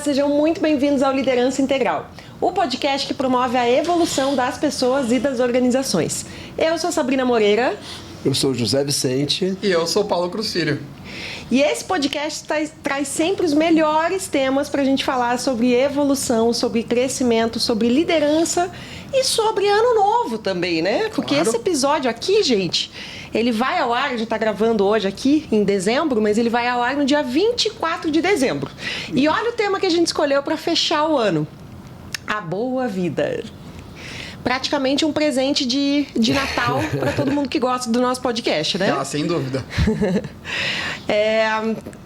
sejam muito bem-vindos ao Liderança Integral, o podcast que promove a evolução das pessoas e das organizações. Eu sou Sabrina Moreira. Eu sou o José Vicente. E eu sou o Paulo Cruz Filho. E esse podcast traz sempre os melhores temas para a gente falar sobre evolução, sobre crescimento, sobre liderança e sobre ano novo também, né? Porque esse episódio aqui, gente, ele vai ao ar, a gente está gravando hoje aqui em dezembro, mas ele vai ao ar no dia 24 de dezembro. E olha o tema que a gente escolheu para fechar o ano: a boa vida. Praticamente um presente de Natal para todo mundo que gosta do nosso podcast, né? Ah, sem dúvida.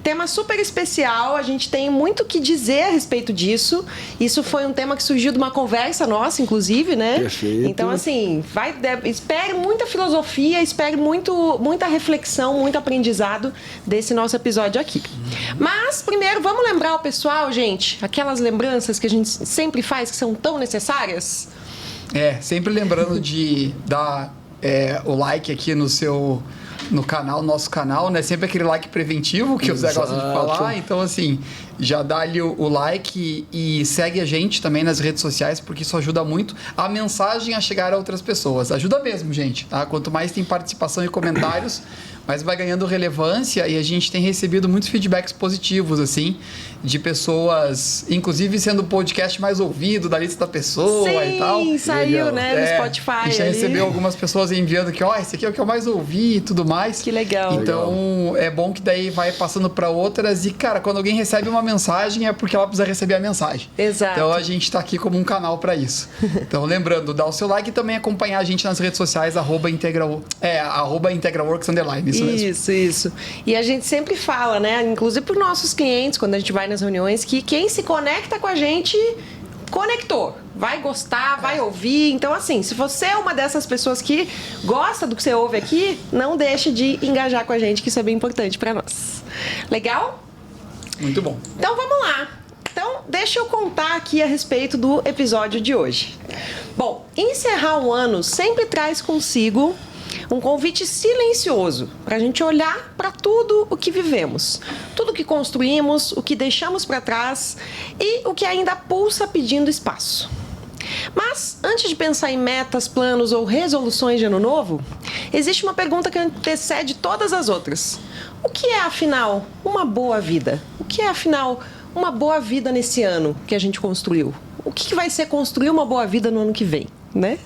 Tema super especial, a gente tem muito o que dizer a respeito disso. Isso foi um tema que surgiu de uma conversa nossa, inclusive, né? Perfeito. Então, assim, espere muita filosofia, espere muita reflexão, muito aprendizado desse nosso episódio aqui. Mas, primeiro, vamos lembrar o pessoal, gente, aquelas lembranças que a gente sempre faz, que são tão necessárias? Sempre lembrando de dar o like aqui no canal, nosso canal, né? Sempre aquele like preventivo que o Zé gosta de falar. Então, assim, já dá ali o like e segue a gente também nas redes sociais, porque isso ajuda muito a mensagem a chegar a outras pessoas. Ajuda mesmo, gente, tá? Quanto mais tem participação e comentários, mais vai ganhando relevância, e a gente tem recebido muitos feedbacks positivos, assim, de pessoas, inclusive sendo o podcast mais ouvido da lista da pessoa. Sim, e tal. Sim, saiu, né, no Spotify. A gente já recebeu algumas pessoas enviando que, esse aqui é o que eu mais ouvi e tudo mais. Que legal. Então, é bom que daí vai passando para outras e, cara, quando alguém recebe uma mensagem é porque ela precisa receber a mensagem. Exato. Então, a gente tá aqui como um canal para isso. Então, lembrando, dá o seu like e também acompanhar a gente nas redes sociais, @integralworks_. Isso mesmo. Isso. E a gente sempre fala, né? Inclusive para os nossos clientes, quando a gente vai nas reuniões, que quem se conecta com a gente conectou. Vai gostar, vai ouvir. Então, assim, se você é uma dessas pessoas que gosta do que você ouve aqui, não deixe de engajar com a gente, que isso é bem importante para nós. Legal? Muito bom. Então, vamos lá. Então, deixa eu contar aqui a respeito do episódio de hoje. Bom, encerrar o ano sempre traz consigo um convite silencioso para a gente olhar para tudo o que vivemos, tudo o que construímos, o que deixamos para trás e o que ainda pulsa pedindo espaço. Mas, antes de pensar em metas, planos ou resoluções de ano novo, existe uma pergunta que antecede todas as outras. O que é, afinal, uma boa vida? O que é, afinal, uma boa vida nesse ano que a gente construiu? O que vai ser construir uma boa vida no ano que vem, né?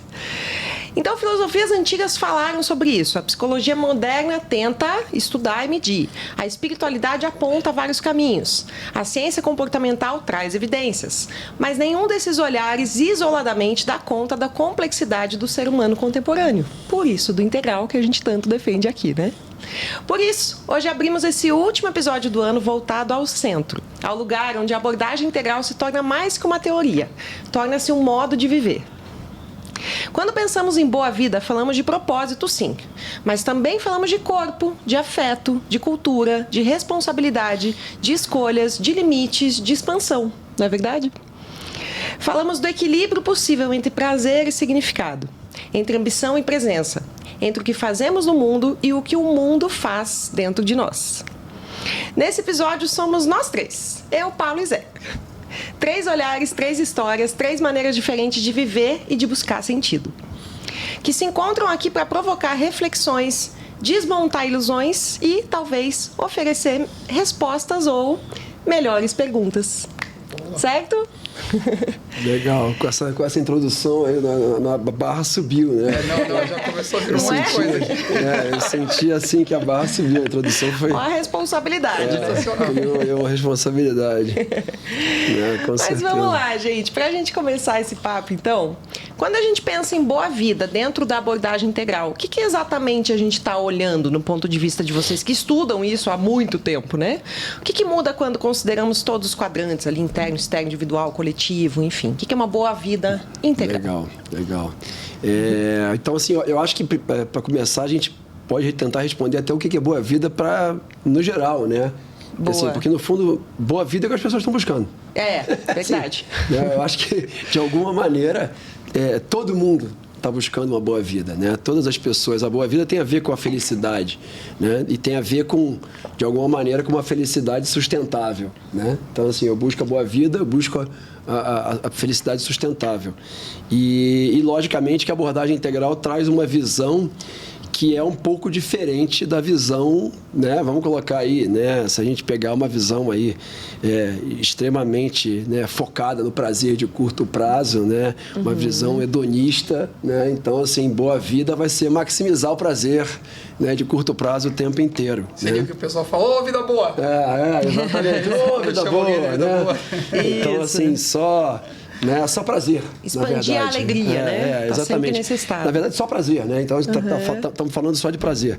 Então, filosofias antigas falaram sobre isso. A psicologia moderna tenta estudar e medir. A espiritualidade aponta vários caminhos. A ciência comportamental traz evidências. Mas nenhum desses olhares isoladamente dá conta da complexidade do ser humano contemporâneo. Por isso, do integral que a gente tanto defende aqui, né? Por isso, hoje abrimos esse último episódio do ano voltado ao centro, ao lugar onde a abordagem integral se torna mais que uma teoria, torna-se um modo de viver. Quando pensamos em boa vida, falamos de propósito, sim, mas também falamos de corpo, de afeto, de cultura, de responsabilidade, de escolhas, de limites, de expansão, não é verdade? Falamos do equilíbrio possível entre prazer e significado, entre ambição e presença, entre o que fazemos no mundo e o que o mundo faz dentro de nós. Nesse episódio somos nós três, eu, Paulo e Zé. 3 olhares, 3 histórias, 3 maneiras diferentes de viver e de buscar sentido, que se encontram aqui para provocar reflexões, desmontar ilusões e, talvez, oferecer respostas ou melhores perguntas. Certo? Legal, com essa introdução aí, a barra subiu, né? Já começou a vir uma coisa aqui. Eu senti assim que a barra subiu, a introdução foi... Uma responsabilidade, né? É uma responsabilidade. Com Mas certeza. vamos lá, gente. Pra gente começar esse papo, então, quando a gente pensa em boa vida dentro da abordagem integral, o que exatamente a gente está olhando no ponto de vista de vocês que estudam isso há muito tempo, né? O que muda quando consideramos todos os quadrantes ali, interno, externo, individual, coletivo, enfim? O que é uma boa vida integral? Legal. Então, assim, eu acho que para começar a gente pode tentar responder até o que é boa vida no geral, né? Assim, porque, no fundo, boa vida é o que as pessoas estão buscando. Verdade. Eu acho que, de alguma maneira, todo mundo está buscando uma boa vida, né? Todas as pessoas, a boa vida tem a ver com a felicidade, né? E tem a ver com, de alguma maneira, com uma felicidade sustentável, né? Então, assim, eu busco a boa vida, eu busco a felicidade sustentável. E, logicamente, que a abordagem integral traz uma visão que é um pouco diferente da visão, né? Vamos colocar aí, né? Se a gente pegar uma visão aí extremamente, né, focada no prazer de curto prazo, né? Uma visão hedonista, né? Então, assim, boa vida vai ser maximizar o prazer, né, de curto prazo o tempo inteiro. Seria o que o pessoal fala, ô, vida boa! Exatamente, ô, vida boa, né? Então, assim, só prazer. Expandir a alegria, né? Exatamente. Na verdade, só prazer, né? Então, estamos falando só de prazer.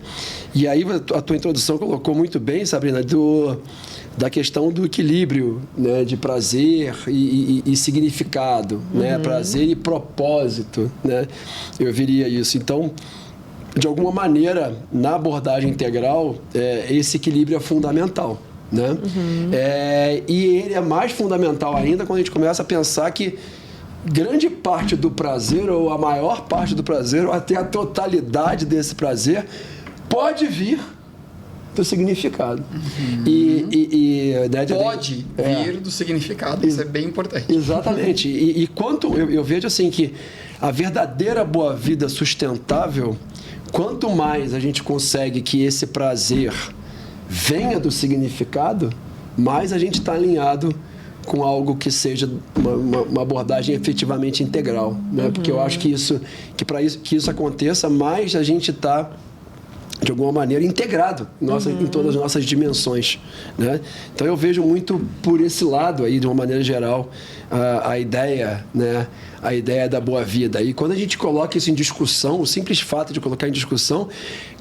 E aí, a tua introdução colocou muito bem, Sabrina, da questão do equilíbrio, né? De prazer e significado, né? Prazer e propósito, né? Eu viria isso. Então, de alguma maneira, na abordagem integral, esse equilíbrio é fundamental. Né? E ele é mais fundamental ainda quando a gente começa a pensar que grande parte do prazer, ou a maior parte do prazer, ou até a totalidade desse prazer, pode vir do significado. Né, pode vir do significado, isso é bem importante. Exatamente. E quanto eu vejo assim que a verdadeira boa vida sustentável, quanto mais a gente consegue que esse prazer venha do significado, mais a gente está alinhado com algo que seja uma abordagem efetivamente integral, né? Porque eu acho que para que isso aconteça, mais a gente está de alguma maneira integrado em todas as nossas dimensões, né? Então eu vejo muito por esse lado aí, de uma maneira geral, a ideia, né? A ideia da boa vida. E quando a gente coloca isso em discussão, o simples fato de colocar em discussão,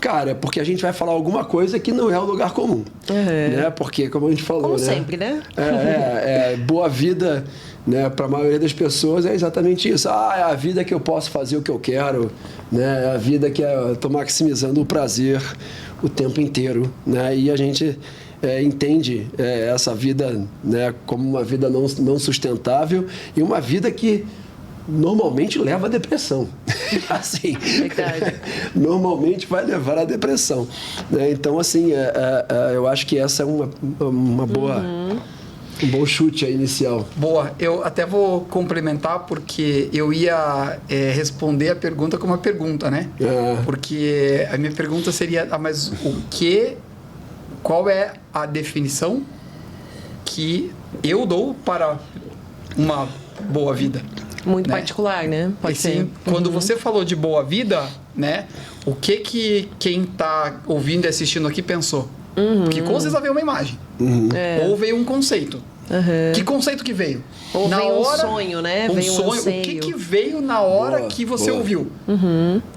cara, é porque a gente vai falar alguma coisa que não é o lugar comum, né? Porque, como a gente falou, como né? sempre, né? Boa vida, né, para a maioria das pessoas é exatamente isso. É a vida que eu posso fazer o que eu quero, né? É a vida que eu estou maximizando o prazer o tempo inteiro, né? E a gente entende essa vida, né, como uma vida não sustentável e uma vida que normalmente leva à depressão. Assim, normalmente vai levar à depressão, né? Então, assim, eu acho que essa é uma boa... Um bom chute aí inicial. Boa. Eu até vou complementar porque eu ia responder a pergunta com uma pergunta, né? Porque a minha pergunta seria, mas qual é a definição que eu dou para uma boa vida? Muito particular, né? Pode ser. Quando você falou de boa vida, né? O que quem está ouvindo e assistindo aqui pensou? Porque com certeza veio uma imagem. Ou veio um conceito. Que conceito que veio? Ou veio um sonho, né? Um sonho. O que veio na hora que você ouviu?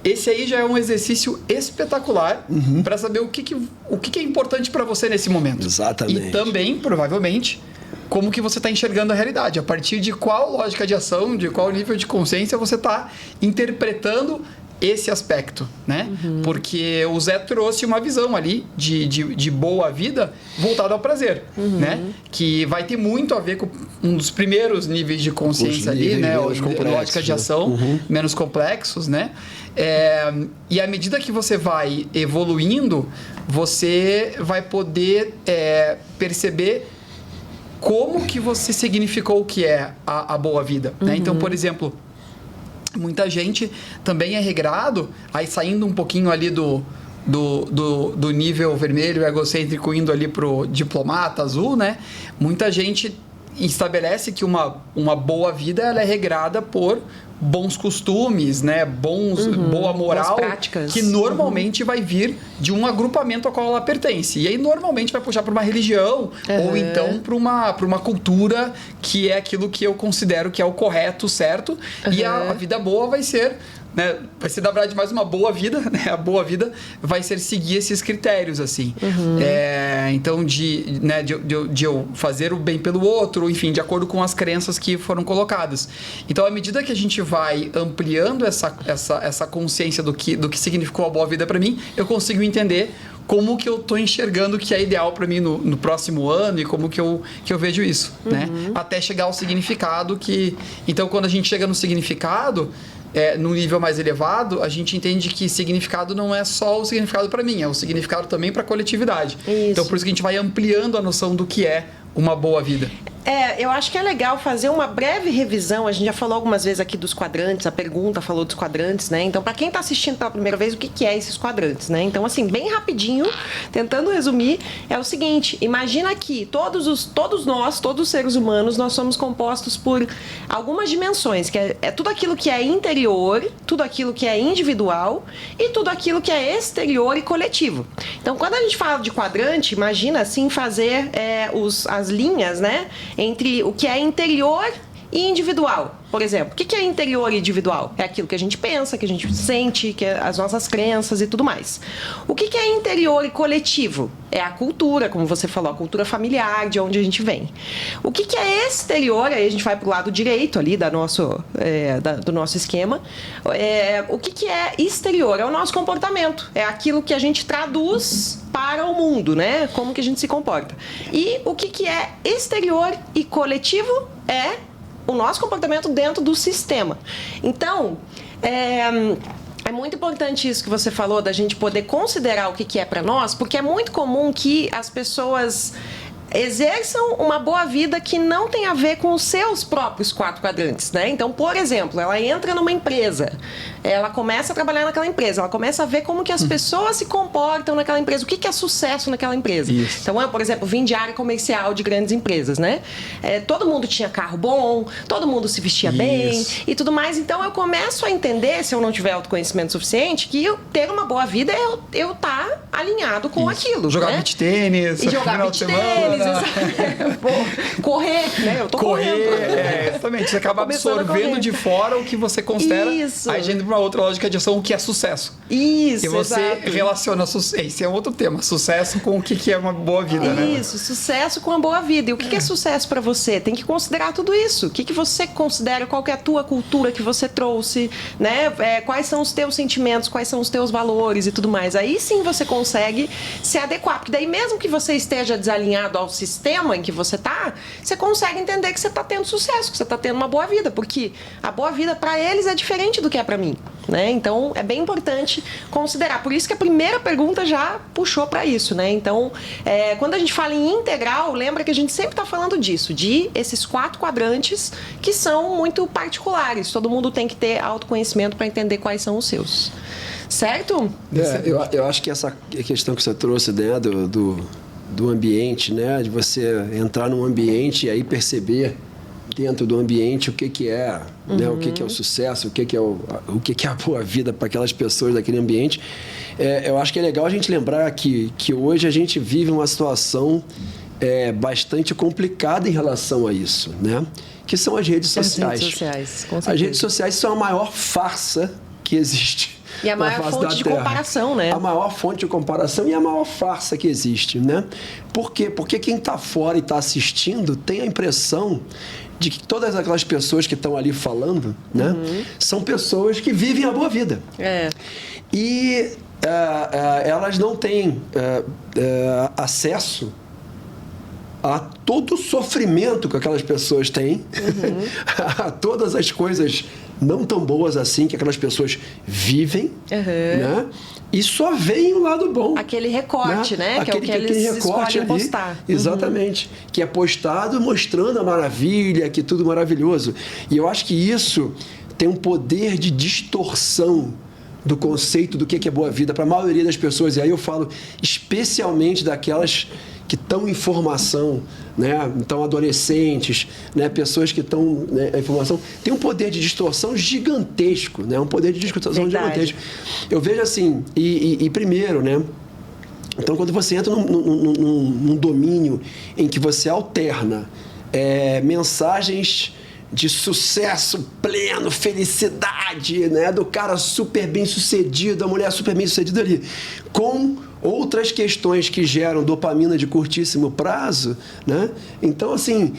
Esse aí já é um exercício espetacular para saber o que é importante para você nesse momento. Exatamente. E também, provavelmente, como que você está enxergando a realidade. A partir de qual lógica de ação, de qual nível de consciência você está interpretando esse aspecto, né? Porque o Zé trouxe uma visão ali de boa vida voltada ao prazer, né? Que vai ter muito a ver com um dos primeiros níveis de consciência ali, né? Lógica de ação, menos complexos, né? E à medida que você vai evoluindo, você vai poder perceber como que você significou o que é a boa vida, né? Então, por exemplo, muita gente também é regrado, aí saindo um pouquinho ali do nível vermelho egocêntrico, indo ali pro diplomata azul, né? Muita gente estabelece que uma boa vida ela é regrada por bons costumes, né? Boa moral, que normalmente vai vir de um agrupamento ao qual ela pertence. E aí normalmente vai puxar para uma religião ou então para uma cultura que é aquilo que eu considero que é o correto, certo? E a vida boa vai ser, né, vai ser, na verdade, mais uma boa vida, né? A boa vida vai ser seguir esses critérios, assim. Então, de eu fazer o bem pelo outro, enfim, de acordo com as crenças que foram colocadas. Então, à medida que a gente vai ampliando essa consciência do que significou a boa vida para mim, eu consigo entender como que eu estou enxergando o que é ideal para mim no próximo ano e como que eu vejo isso, né? Até chegar ao significado que... Então, quando a gente chega no significado, num nível mais elevado, a gente entende que significado não é só o significado para mim, é o significado também para a coletividade. Isso. Então, por isso que a gente vai ampliando a noção do que é uma boa vida. Eu acho que é legal fazer uma breve revisão. A gente já falou algumas vezes aqui dos quadrantes, a pergunta falou dos quadrantes, né? Então, para quem está assistindo pela primeira vez, o que é esses quadrantes, né? Então, assim, bem rapidinho, tentando resumir, é o seguinte: imagina que todos nós, todos os seres humanos, nós somos compostos por algumas dimensões, que é tudo aquilo que é interior, tudo aquilo que é individual e tudo aquilo que é exterior e coletivo. Então, quando a gente fala de quadrante, imagina assim fazer as linhas, né, entre o que é interior e individual. Por exemplo, o que é interior e individual? É aquilo que a gente pensa, que a gente sente, que é as nossas crenças e tudo mais. O que é interior e coletivo? É a cultura, como você falou, a cultura familiar, de onde a gente vem. O que é exterior? Aí a gente vai para o lado direito ali do nosso esquema. O que é exterior? É o nosso comportamento. É aquilo que a gente traduz para o mundo, né? Como que a gente se comporta. E o que é exterior e coletivo? É o nosso comportamento dentro do sistema. Então, é muito importante isso que você falou, da gente poder considerar o que é para nós, porque é muito comum que as pessoas exerçam uma boa vida que não tem a ver com os seus próprios 4 quadrantes, né? Então, por exemplo, ela entra numa empresa, ela começa a trabalhar naquela empresa, ela começa a ver como que as pessoas se comportam naquela empresa, o que é sucesso naquela empresa. Isso. Então, eu, por exemplo, vim de área comercial de grandes empresas, né? Todo mundo tinha carro bom, todo mundo se vestia bem e tudo mais. Então, eu começo a entender, se eu não tiver autoconhecimento suficiente, que ter uma boa vida é eu estar alinhado com aquilo. Jogar né? beach tênis, E jogar final beach de semana. Correr, né? Eu tô correndo. Exatamente. Você acaba Começando a absorvendo correr. de fora o que você considera. Isso. Aí a gente entra pra uma outra lógica de ação, o que é sucesso. Isso, E você exato. relaciona esse é outro tema, sucesso com o que é uma boa vida, né? Isso, sucesso com a boa vida. E o que é sucesso para você? Tem que considerar tudo isso. O que você considera, qual que é a tua cultura que você trouxe, né? Quais são os teus sentimentos, quais são os teus valores e tudo mais. Aí sim você consegue se adequar. Porque daí mesmo que você esteja desalinhado ao sistema em que você tá, você consegue entender que você tá tendo sucesso, que você tá tendo uma boa vida. Porque a boa vida para eles é diferente do que é para mim, né? Então é bem importante considerar. Por isso que a primeira pergunta já puxou para isso, né? Então, quando a gente fala em integral, lembra que a gente sempre está falando disso, de esses 4 quadrantes que são muito particulares. Todo mundo tem que ter autoconhecimento para entender quais são os seus. Certo? Eu acho que essa questão que você trouxe, né, do ambiente, né, de você entrar num ambiente e aí perceber dentro do ambiente o que é, né, o que é o sucesso, o que é a boa vida para aquelas pessoas daquele ambiente. Eu acho que é legal a gente lembrar que hoje a gente vive uma situação bastante complicada em relação a isso, né? Que são as redes sociais. As redes sociais, com certeza. As redes sociais são a maior farsa que existe. E a maior fonte de comparação, né? A maior fonte de comparação e a maior farsa que existe, né? Por quê? Porque quem está fora e está assistindo tem a impressão de que todas aquelas pessoas que estão ali falando, né? São pessoas que vivem a boa vida. E elas não têm acesso a todo o sofrimento que aquelas pessoas têm, a todas as coisas não tão boas assim que aquelas pessoas vivem, né? E só veem o lado bom. Aquele recorte, né? Que é o que eles escolhem postar. Exatamente. Que é postado mostrando a maravilha, que tudo maravilhoso. E eu acho que isso tem um poder de distorção do conceito do que é boa vida para a maioria das pessoas. E aí eu falo especialmente daquelas que estão em formação, né? Então, adolescentes, né? Pessoas que estão, né, em formação, tem um poder de distorção gigantesco, né? Um poder de distorção gigantesco. Eu vejo assim, e primeiro, né? Então, quando você entra num domínio em que você alterna mensagens de sucesso pleno, felicidade, né? Do cara super bem sucedido, da mulher super bem sucedida ali, com outras questões que geram dopamina de curtíssimo prazo, né? Então, assim,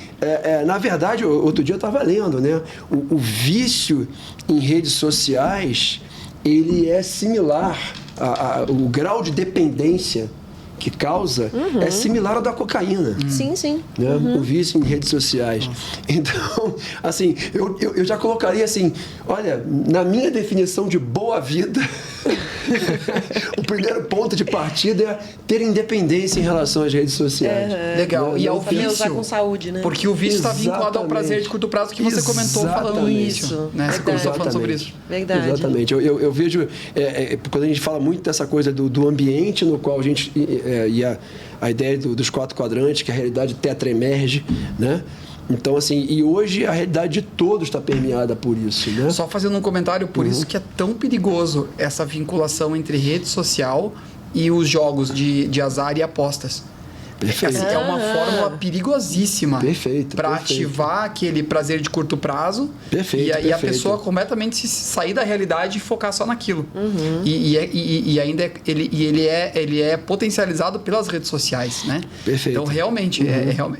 na verdade, outro dia eu estava lendo, né? O vício em redes sociais, ele é similar, o grau de dependência que causa é similar ao da cocaína. Sim, sim. Né? O vício em redes sociais. Então, assim, eu já colocaria assim, olha, na minha definição de boa vida, o primeiro ponto de partida é ter independência em relação às redes sociais. Legal. E ao Saber usar vício, com saúde, né? porque o vício está vinculado ao prazer de curto prazo que você comentou falando nisso. Né? Você começou falando sobre isso. Verdade. Exatamente. Eu vejo, quando a gente fala muito dessa coisa do ambiente no qual a gente... e a ideia dos 4 quadrantes, que a realidade tetraemerge, né? Então, assim, e hoje a realidade de todos está permeada por isso, né? Só fazendo um comentário, por isso que é tão perigoso essa vinculação entre rede social e os jogos de azar e apostas. Perfeito. É uma fórmula perigosíssima para perfeito. ativar aquele prazer de curto prazo. Perfeito, e a perfeito. pessoa completamente se sair da realidade e focar só naquilo. E ainda ele é potencializado pelas redes sociais, né? Perfeito. Então, realmente,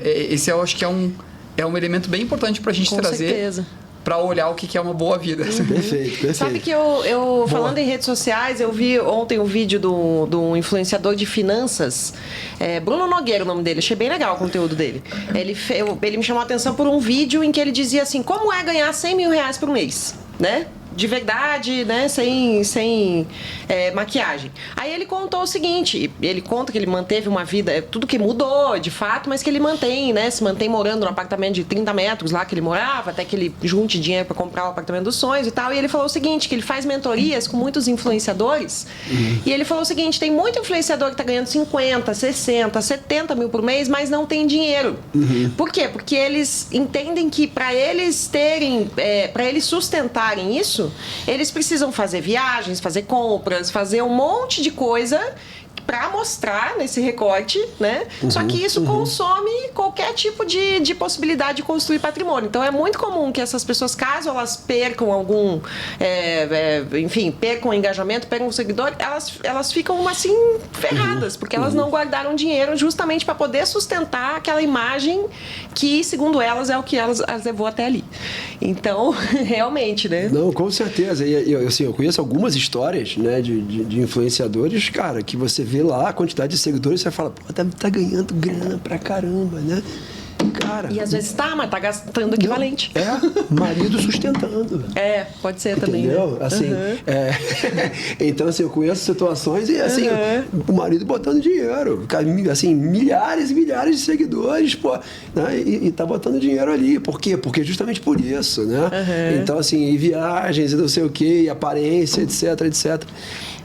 esse eu acho que é um elemento bem importante para a gente Com trazer. certeza. Para olhar o que é uma boa vida. Perfeito. Sabe que eu falando em redes sociais, eu vi ontem um vídeo do influenciador de finanças, Bruno Nogueira, o nome dele. Achei bem legal o conteúdo dele. Ele me chamou a atenção por um vídeo em que ele dizia assim, como é ganhar 100 mil reais por mês, né? De verdade, né? Sem maquiagem. Aí ele contou o seguinte, ele conta que ele manteve uma vida, tudo que mudou de fato, mas que ele mantém, né? Se mantém morando num apartamento de 30 metros lá que ele morava, até que ele junte dinheiro para comprar o apartamento dos sonhos e tal. E ele falou o seguinte, que ele faz mentorias com muitos influenciadores. E ele falou o seguinte, tem muito influenciador que tá ganhando 50, 60, 70 mil por mês, mas não tem dinheiro. Por quê? Porque eles entendem que para eles terem, para eles sustentarem isso, eles precisam fazer viagens, fazer compras, fazer um monte de coisa para mostrar nesse recorte, né? Só que isso consome qualquer tipo de possibilidade de construir patrimônio. Então é muito comum que essas pessoas, caso elas percam algum, enfim, percam o engajamento, percam o seguidor, elas ficam assim ferradas, porque elas não guardaram dinheiro justamente para poder sustentar aquela imagem que, segundo elas, é o que elas levou até ali. Então, realmente, né? Não, com certeza. E assim, eu conheço algumas histórias, né, de influenciadores, cara, que você vê lá a quantidade de seguidores e você fala, pô, tá ganhando grana pra caramba, né? Cara, E às vezes mas tá gastando equivalente. Marido sustentando. Pode ser também. Entendeu? Né? Assim, então, assim, eu conheço situações e, assim, o marido botando dinheiro. Assim, milhares e milhares de seguidores, pô, né? E tá botando dinheiro ali. Por quê? Porque justamente por isso, né? Então, assim, e viagens e não sei o quê, e aparência, etc, etc.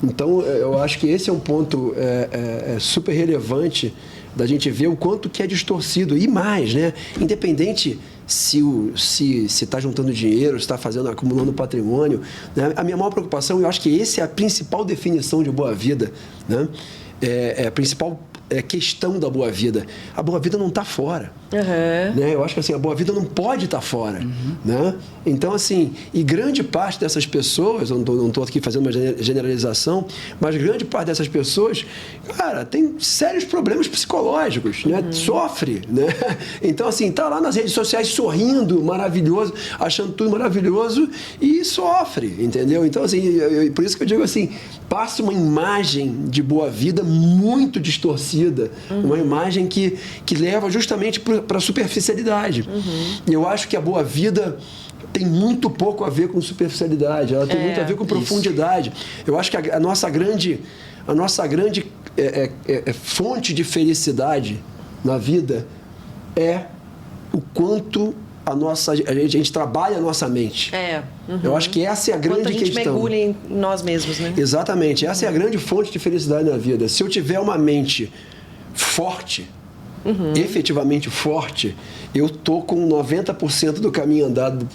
Então, eu acho que esse é um ponto super relevante da gente ver o quanto que é distorcido. E mais, né? Independente se está juntando dinheiro, se está acumulando patrimônio, né? A minha maior preocupação, eu acho que essa é a principal definição de boa vida, né? A principal questão da boa vida. A boa vida não está fora. Né? Eu acho que assim, a boa vida não pode estar fora. Né? Então, assim, e grande parte dessas pessoas, eu não estou aqui fazendo uma generalização, mas grande parte dessas pessoas, cara, tem sérios problemas psicológicos, né? Sofre. Né? Então, assim, tá lá nas redes sociais sorrindo, maravilhoso, achando tudo maravilhoso e sofre, entendeu? Então, assim, por isso que eu digo assim, passa uma imagem de boa vida muito distorcida, uma imagem que leva justamente para a superficialidade. Eu acho que a boa vida tem muito pouco a ver com superficialidade, ela tem muito a ver com profundidade. Eu acho que a nossa grande fonte de felicidade na vida é o quanto a gente trabalha a nossa mente. Eu acho que essa é a grande questão. Quanto a gente mergulha em nós mesmos, né? Exatamente. Essa é a grande fonte de felicidade na vida. Se eu tiver uma mente forte, efetivamente forte, eu tô com 90% do caminho andado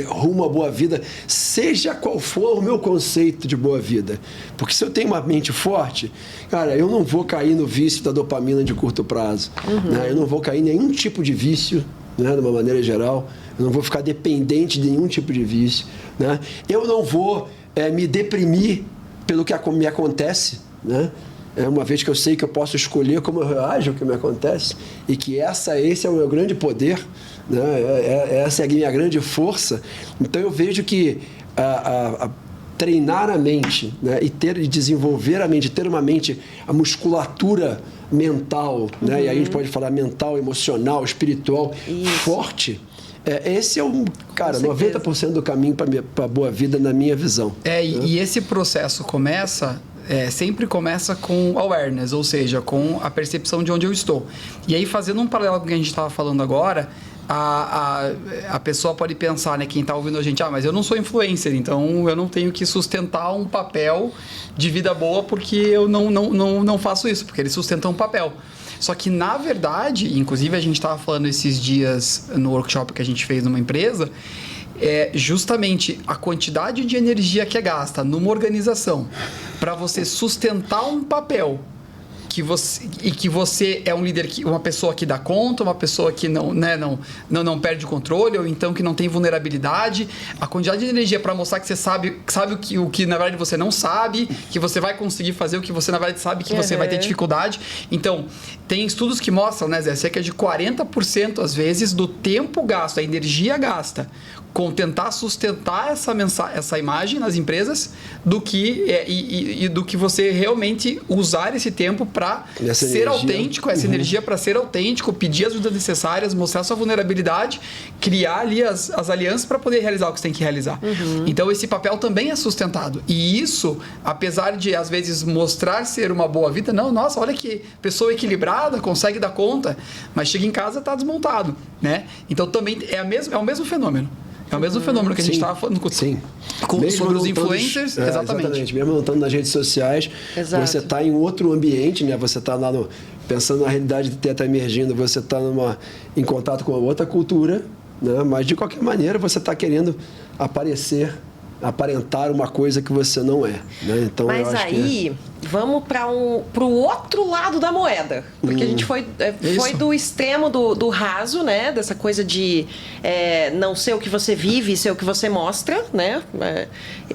rumo à boa vida, seja qual for o meu conceito de boa vida. Porque se eu tenho uma mente forte, cara, eu não vou cair no vício da dopamina de curto prazo. Né? Eu não vou cair em nenhum tipo de vício, né, de uma maneira geral. Eu não vou ficar dependente de nenhum tipo de vício. Né? Eu não vou me deprimir pelo que me acontece, né? Uma vez que eu sei que eu posso escolher como eu reajo ao que me acontece e que esse é o meu grande poder, né? Essa é a minha grande força. Então eu vejo que treinar a mente, né? E desenvolver a mente, ter uma mente, a musculatura mental, né? E aí a gente pode falar mental, emocional, espiritual, forte. Esse é o, cara, 90% do caminho para a boa vida, na minha visão. E esse processo sempre começa com awareness, ou seja, com a percepção de onde eu estou. E aí, fazendo um paralelo com o que a gente estava falando agora, a pessoa pode pensar, né, quem está ouvindo a gente, mas eu não sou influencer, então eu não tenho que sustentar um papel de vida boa porque eu não faço isso, porque ele sustenta um papel. Só que, na verdade, inclusive a gente estava falando esses dias no workshop que a gente fez numa empresa, justamente a quantidade de energia que é gasta numa organização para você sustentar um papel que você é um líder, uma pessoa que dá conta, uma pessoa que não perde o controle, ou então que não tem vulnerabilidade. A quantidade de energia para mostrar que você sabe o que na verdade você não sabe, que você vai conseguir fazer o que você na verdade sabe que você vai ter dificuldade. Então, tem estudos que mostram, né, Zé, cerca de 40% às vezes do tempo gasto, a energia gasta com tentar sustentar essa imagem nas empresas do que você realmente usar esse tempo para ser autêntico, essa energia para ser autêntico, pedir as ajudas necessárias, mostrar sua vulnerabilidade, criar ali as alianças para poder realizar o que você tem que realizar. Então, esse papel também é sustentado. E isso, apesar de, às vezes, mostrar ser uma boa vida, nossa, olha que pessoa equilibrada, consegue dar conta, mas chega em casa e está desmontado, né? Então, também é o mesmo fenômeno. É o mesmo fenômeno que a gente estava falando sobre os influencers. Exatamente. Mesmo não estando nas redes sociais, você está em outro ambiente, né? Você está lá pensando na realidade de ter está emergindo, você está em contato com outra cultura, né? Mas de qualquer maneira você está querendo aparentar uma coisa que você não é, né? Então, mas eu acho aí vamos para o outro lado da moeda, porque a gente foi do extremo do raso, né, dessa coisa de não ser o que você vive, ser o que você mostra, né,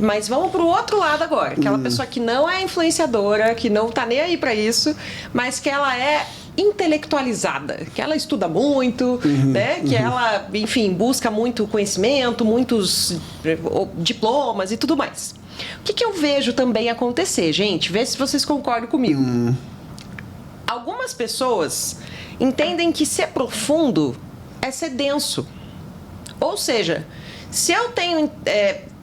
mas vamos para o outro lado agora, aquela pessoa que não é influenciadora, que não tá nem aí para isso, mas que ela é intelectualizada, que ela estuda muito, né? Que ela, enfim, busca muito conhecimento, muitos diplomas e tudo mais. O que eu vejo também acontecer, gente? Vê se vocês concordam comigo. Algumas pessoas entendem que ser profundo é ser denso. Ou seja, se eu tenho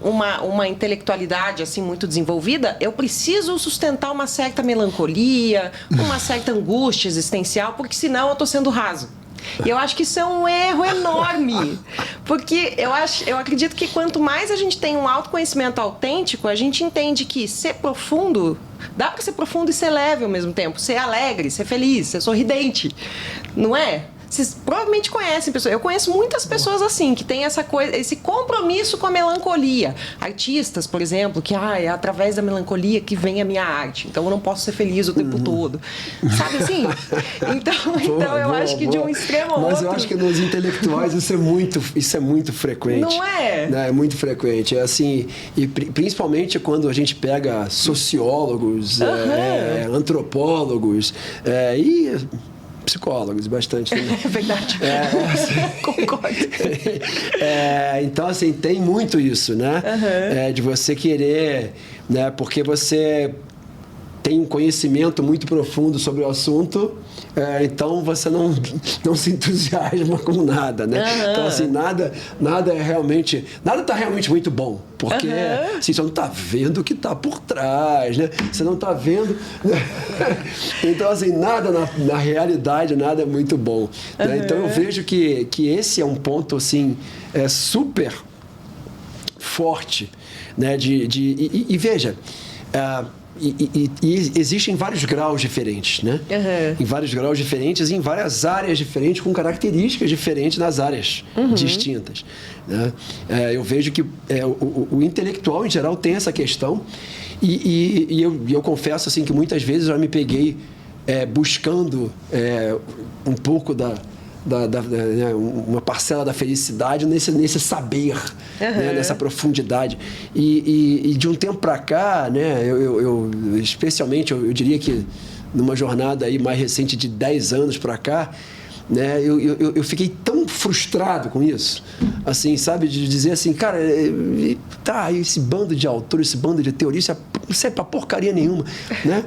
uma intelectualidade assim muito desenvolvida, eu preciso sustentar uma certa melancolia, uma certa angústia existencial, porque senão eu estou sendo raso. E eu acho que isso é um erro enorme, porque eu acredito que quanto mais a gente tem um autoconhecimento autêntico, a gente entende que ser profundo, dá para ser profundo e ser leve ao mesmo tempo, ser alegre, ser feliz, ser sorridente, não é? Vocês provavelmente conhecem pessoas. Eu conheço muitas pessoas assim, que têm essa coisa, esse compromisso com a melancolia. Artistas, por exemplo, que é através da melancolia que vem a minha arte. Então eu não posso ser feliz o tempo todo. Sabe assim? Então eu acho que de um extremo ao outro. Mas eu acho que nos intelectuais isso é muito frequente. Não é? É muito frequente. É assim, e principalmente quando a gente pega sociólogos, antropólogos e psicólogos, bastante também. É verdade. Concordo. Então, assim, tem muito isso, né? De você querer, né? Porque você tem um conhecimento muito profundo sobre o assunto, então você não se entusiasma com nada, né? Então, assim, nada está realmente muito bom, porque assim, você não está vendo o que está por trás, né? Você não está vendo... Então, assim, nada na realidade, nada é muito bom. Né? Então, eu vejo que esse é um ponto, assim, super forte, né? E veja... E existem vários graus diferentes, né? Em vários graus diferentes, em várias áreas diferentes, com características diferentes nas áreas distintas, né? Eu vejo que o intelectual, em geral, tem essa questão e eu confesso assim, que muitas vezes eu já me peguei buscando um pouco uma parcela da felicidade nesse saber, né? Nessa profundidade. E de um tempo para cá, né? Eu especialmente, eu diria que numa jornada aí mais recente de 10 anos para cá, né? Eu fiquei tão frustrado com isso, assim, sabe, de dizer assim, cara, tá, esse bando de autores, esse bando de teoristas, não serve pra porcaria nenhuma, né?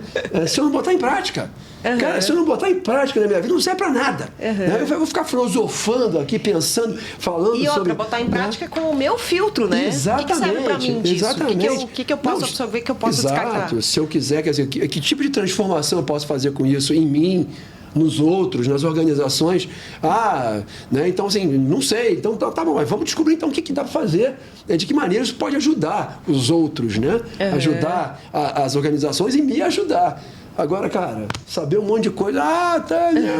Se eu não botar em prática, cara, se eu não botar em prática na minha vida, não serve pra nada. Né? Eu vou ficar filosofando aqui, pensando, falando sobre... E outra, botar em prática com o meu filtro, né? Exatamente. O que serve pra mim disso? Exatamente. O que eu posso absorver, que eu posso descartar? Se eu quiser, quer dizer, que tipo de transformação eu posso fazer com isso em mim, nos outros, nas organizações? Né? Então, assim, não sei. Então, tá bom, mas vamos descobrir então o que dá para fazer, de que maneira isso pode ajudar os outros, né? Ajudar as organizações e me ajudar. Agora, cara, saber um monte de coisa,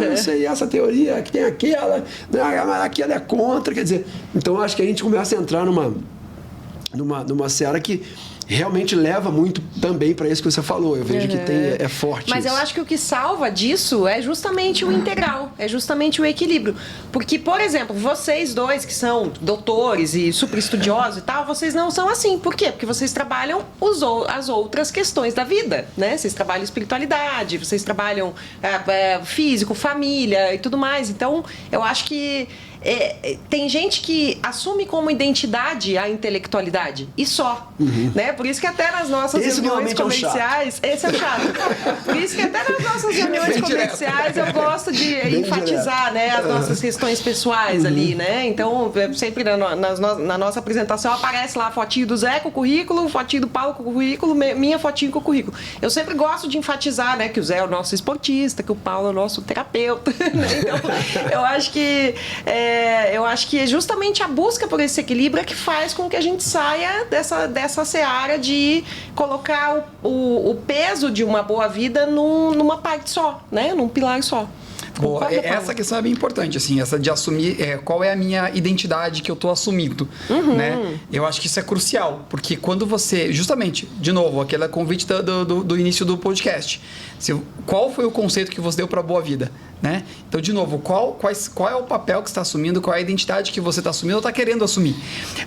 não sei, essa teoria, que tem aquela, aquela é contra, quer dizer, então eu acho que a gente começa a entrar numa seara que realmente leva muito também para isso que você falou. Eu vejo que é forte. Mas isso. eu acho que o que salva disso é justamente o integral, é justamente o equilíbrio. Porque, por exemplo, vocês dois que são doutores e super estudiosos e tal, vocês não são assim. Por quê? Porque vocês trabalham as outras questões da vida, né? Vocês trabalham espiritualidade, vocês trabalham físico, família e tudo mais. Então, eu acho que tem gente que assume como identidade a intelectualidade e só, né? Por isso que até nas nossas reuniões comerciais... Esse é o chato. Por isso que até nas nossas reuniões comerciais eu gosto de enfatizar, né, as nossas questões pessoais ali, né? Então, sempre na nossa apresentação aparece lá a fotinho do Zé com o currículo, fotinho do Paulo com o currículo, minha fotinho com o currículo. Eu sempre gosto de enfatizar, né, que o Zé é o nosso esportista, que o Paulo é o nosso terapeuta, né? Então, eu acho que é justamente a busca por esse equilíbrio que faz com que a gente saia dessa seara de colocar o peso de uma boa vida numa parte só, né? Num pilar só. Boa, essa questão é bem importante, assim, essa de assumir qual é a minha identidade que eu estou assumindo, né? Eu acho que isso é crucial, porque quando você, justamente, de novo, aquele convite do início do podcast, qual foi o conceito que você deu para a boa vida, né? Então, de novo, qual é o papel que você está assumindo, qual é a identidade que você está assumindo ou está querendo assumir?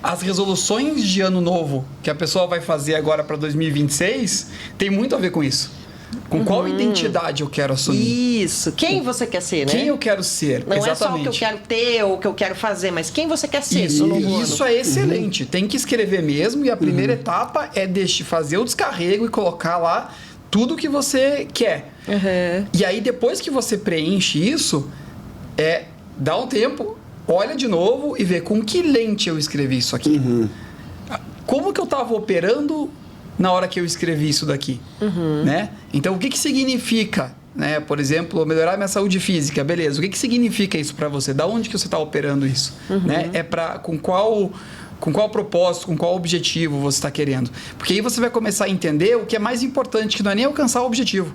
As resoluções de ano novo que a pessoa vai fazer agora para 2026 tem muito a ver com isso. Com qual identidade eu quero assumir? Isso. Quem você quer ser, né? Quem eu quero ser, não exatamente. É só o que eu quero ter ou o que eu quero fazer, mas quem você quer ser. Isso é excelente. Tem que escrever mesmo e a primeira etapa é fazer o descarrego e colocar lá tudo que você quer. E aí, depois que você preenche isso, dá um tempo, olha de novo e vê com que lente eu escrevi isso aqui. Como que eu estava operando na hora que eu escrevi isso daqui, né? Então, o que significa, né? Por exemplo, melhorar minha saúde física, beleza? O que significa isso para você? Da onde que você está operando isso, né? Com qual propósito, com qual objetivo você está querendo? Porque aí você vai começar a entender o que é mais importante, que não é nem alcançar o objetivo,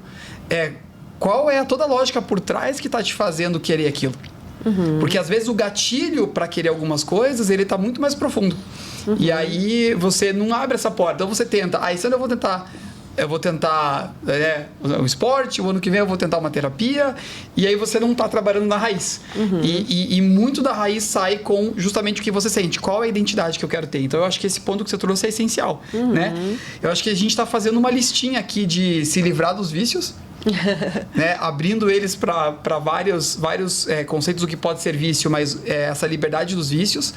qual é toda a lógica por trás que está te fazendo querer aquilo. Porque às vezes o gatilho para querer algumas coisas, ele está muito mais profundo. E aí você não abre essa porta. Então você tenta, esse ano eu vou tentar o esporte, o ano que vem eu vou tentar uma terapia, e aí você não está trabalhando na raiz. E muito da raiz sai com justamente o que você sente, qual é a identidade que eu quero ter. Então eu acho que esse ponto que você trouxe é essencial, né? Eu acho que a gente está fazendo uma listinha aqui de se livrar dos vícios, né? Abrindo eles para vários conceitos do que pode ser vício, mas essa liberdade dos vícios,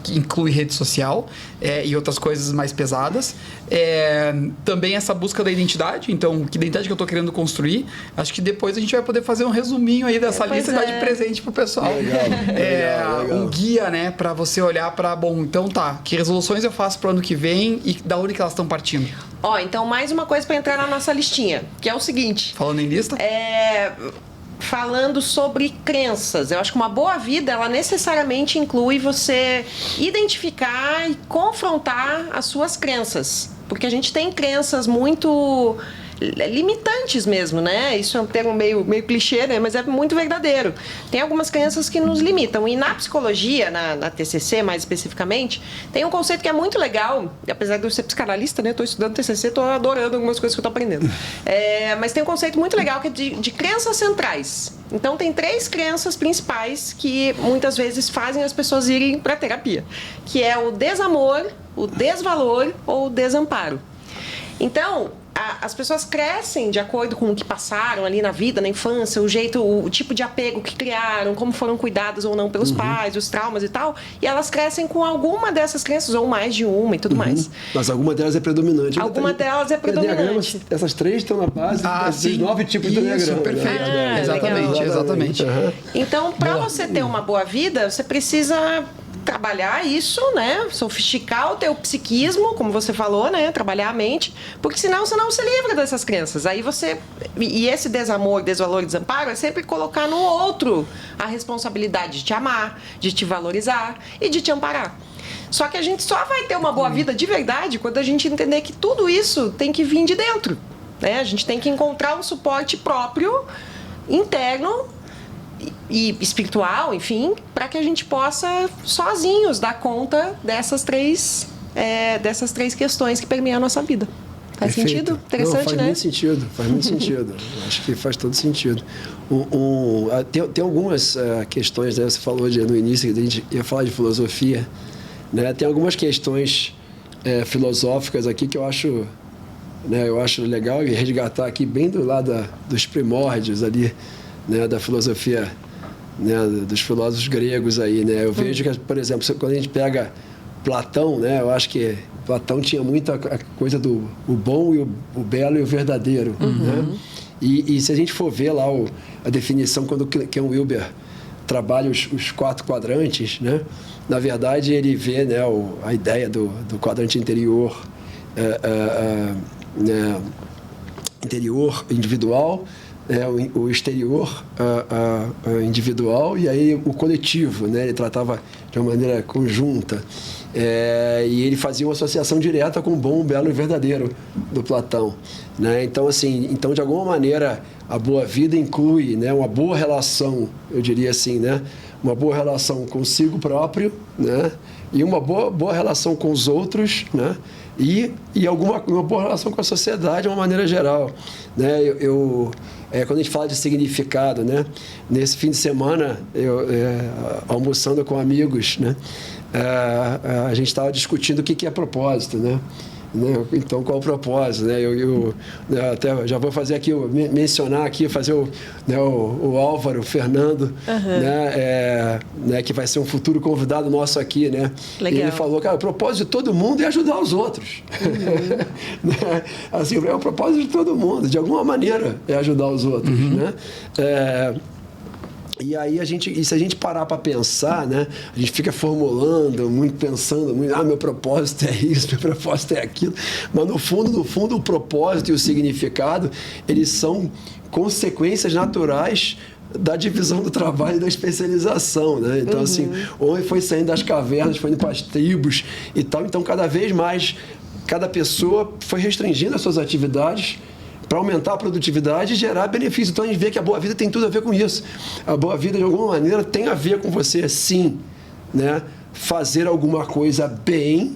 que inclui rede social e outras coisas mais pesadas. Também essa busca da identidade. Então, que identidade que eu estou querendo construir? Acho que depois a gente vai poder fazer um resuminho aí dessa lista e dar de presente pro pessoal. Legal. Um guia, né? Para você olhar para, então que resoluções eu faço pro ano que vem e da onde que elas estão partindo? Então mais uma coisa para entrar na nossa listinha, que é o seguinte. Falando em lista? Falando sobre crenças. Eu acho que uma boa vida, ela necessariamente inclui você identificar e confrontar as suas crenças. Porque a gente tem crenças muito limitantes mesmo, né? Isso é um termo meio clichê, né? Mas é muito verdadeiro. Tem algumas crenças que nos limitam. E na psicologia, na TCC mais especificamente, tem um conceito que é muito legal, apesar de eu ser psicanalista, né? Estou estudando TCC, estou adorando algumas coisas que eu estou aprendendo. Mas tem um conceito muito legal que é de crenças centrais. Então, tem 3 crenças principais que muitas vezes fazem as pessoas irem para a terapia, que é o desamor, o desvalor ou o desamparo. Então, as pessoas crescem de acordo com o que passaram ali na vida, na infância, o tipo de apego que criaram, como foram cuidadas ou não pelos pais, os traumas e tal, e elas crescem com alguma dessas crenças, ou mais de uma e tudo mais. Mas alguma delas é predominante. Alguma delas é predominante. Essas 3 estão na base dos 9 tipos do Enneagrama. Perfeito. Ah, Exatamente. Uhum. Então, para você ter uma boa vida, você precisa trabalhar isso, né? Sofisticar o teu psiquismo, como você falou, né? Trabalhar a mente, porque senão você não se livra dessas crenças. Aí você... E esse desamor, desvalor e desamparo é sempre colocar no outro a responsabilidade de te amar, de te valorizar e de te amparar. Só que a gente só vai ter uma boa vida de verdade quando a gente entender que tudo isso tem que vir de dentro, né? A gente tem que encontrar um suporte próprio, interno e espiritual, enfim, para que a gente possa sozinhos dar conta dessas três questões que permeiam a nossa vida. Faz sentido? Interessante, faz né? Faz muito sentido. Acho que faz todo sentido. Tem algumas questões, né? Você falou no início que a gente ia falar de filosofia, né? Tem algumas questões filosóficas aqui que eu acho legal resgatar aqui bem do lado dos primórdios ali, né, da filosofia, né, dos filósofos gregos aí, né? Eu vejo que, por exemplo, quando a gente pega Platão, né, eu acho que Platão tinha muita coisa do bom e o belo e o verdadeiro, né? E se a gente for ver lá a definição quando Ken Wilber trabalha os 4 quadrantes, né? Na verdade ele vê, né, a ideia do quadrante interior, né, interior individual, o exterior individual e aí o coletivo, né? Ele tratava de uma maneira conjunta, e ele fazia uma associação direta com o bom, o belo e o verdadeiro do Platão, né? Então, assim, de alguma maneira a boa vida inclui, né, uma boa relação, eu diria assim, né, uma boa relação consigo próprio, né, e uma boa relação com os outros, né, e uma boa relação com a sociedade de uma maneira geral, né? Quando a gente fala de significado, né? Nesse fim de semana, almoçando com amigos, né? A gente estava discutindo o que é propósito, né? Então, qual o propósito, né? Eu até já vou fazer aqui, mencionar aqui, fazer o Álvaro, o Fernando, né, que vai ser um futuro convidado nosso aqui, né? Legal. E ele falou, cara, o propósito de todo mundo é ajudar os outros. Né? Assim, é o propósito de todo mundo, de alguma maneira é ajudar os outros, né? E aí se a gente parar para pensar, né, a gente fica formulando, pensando muito, meu propósito é isso, meu propósito é aquilo, mas no fundo o propósito e o significado, eles são consequências naturais da divisão do trabalho e da especialização, né? Então, assim, o homem foi saindo das cavernas, foi indo para as tribos e tal, então cada vez mais cada pessoa foi restringindo as suas atividades para aumentar a produtividade e gerar benefício. Então a gente vê que a boa vida tem tudo a ver com isso. A boa vida, de alguma maneira, tem a ver com você, sim, né, fazer alguma coisa bem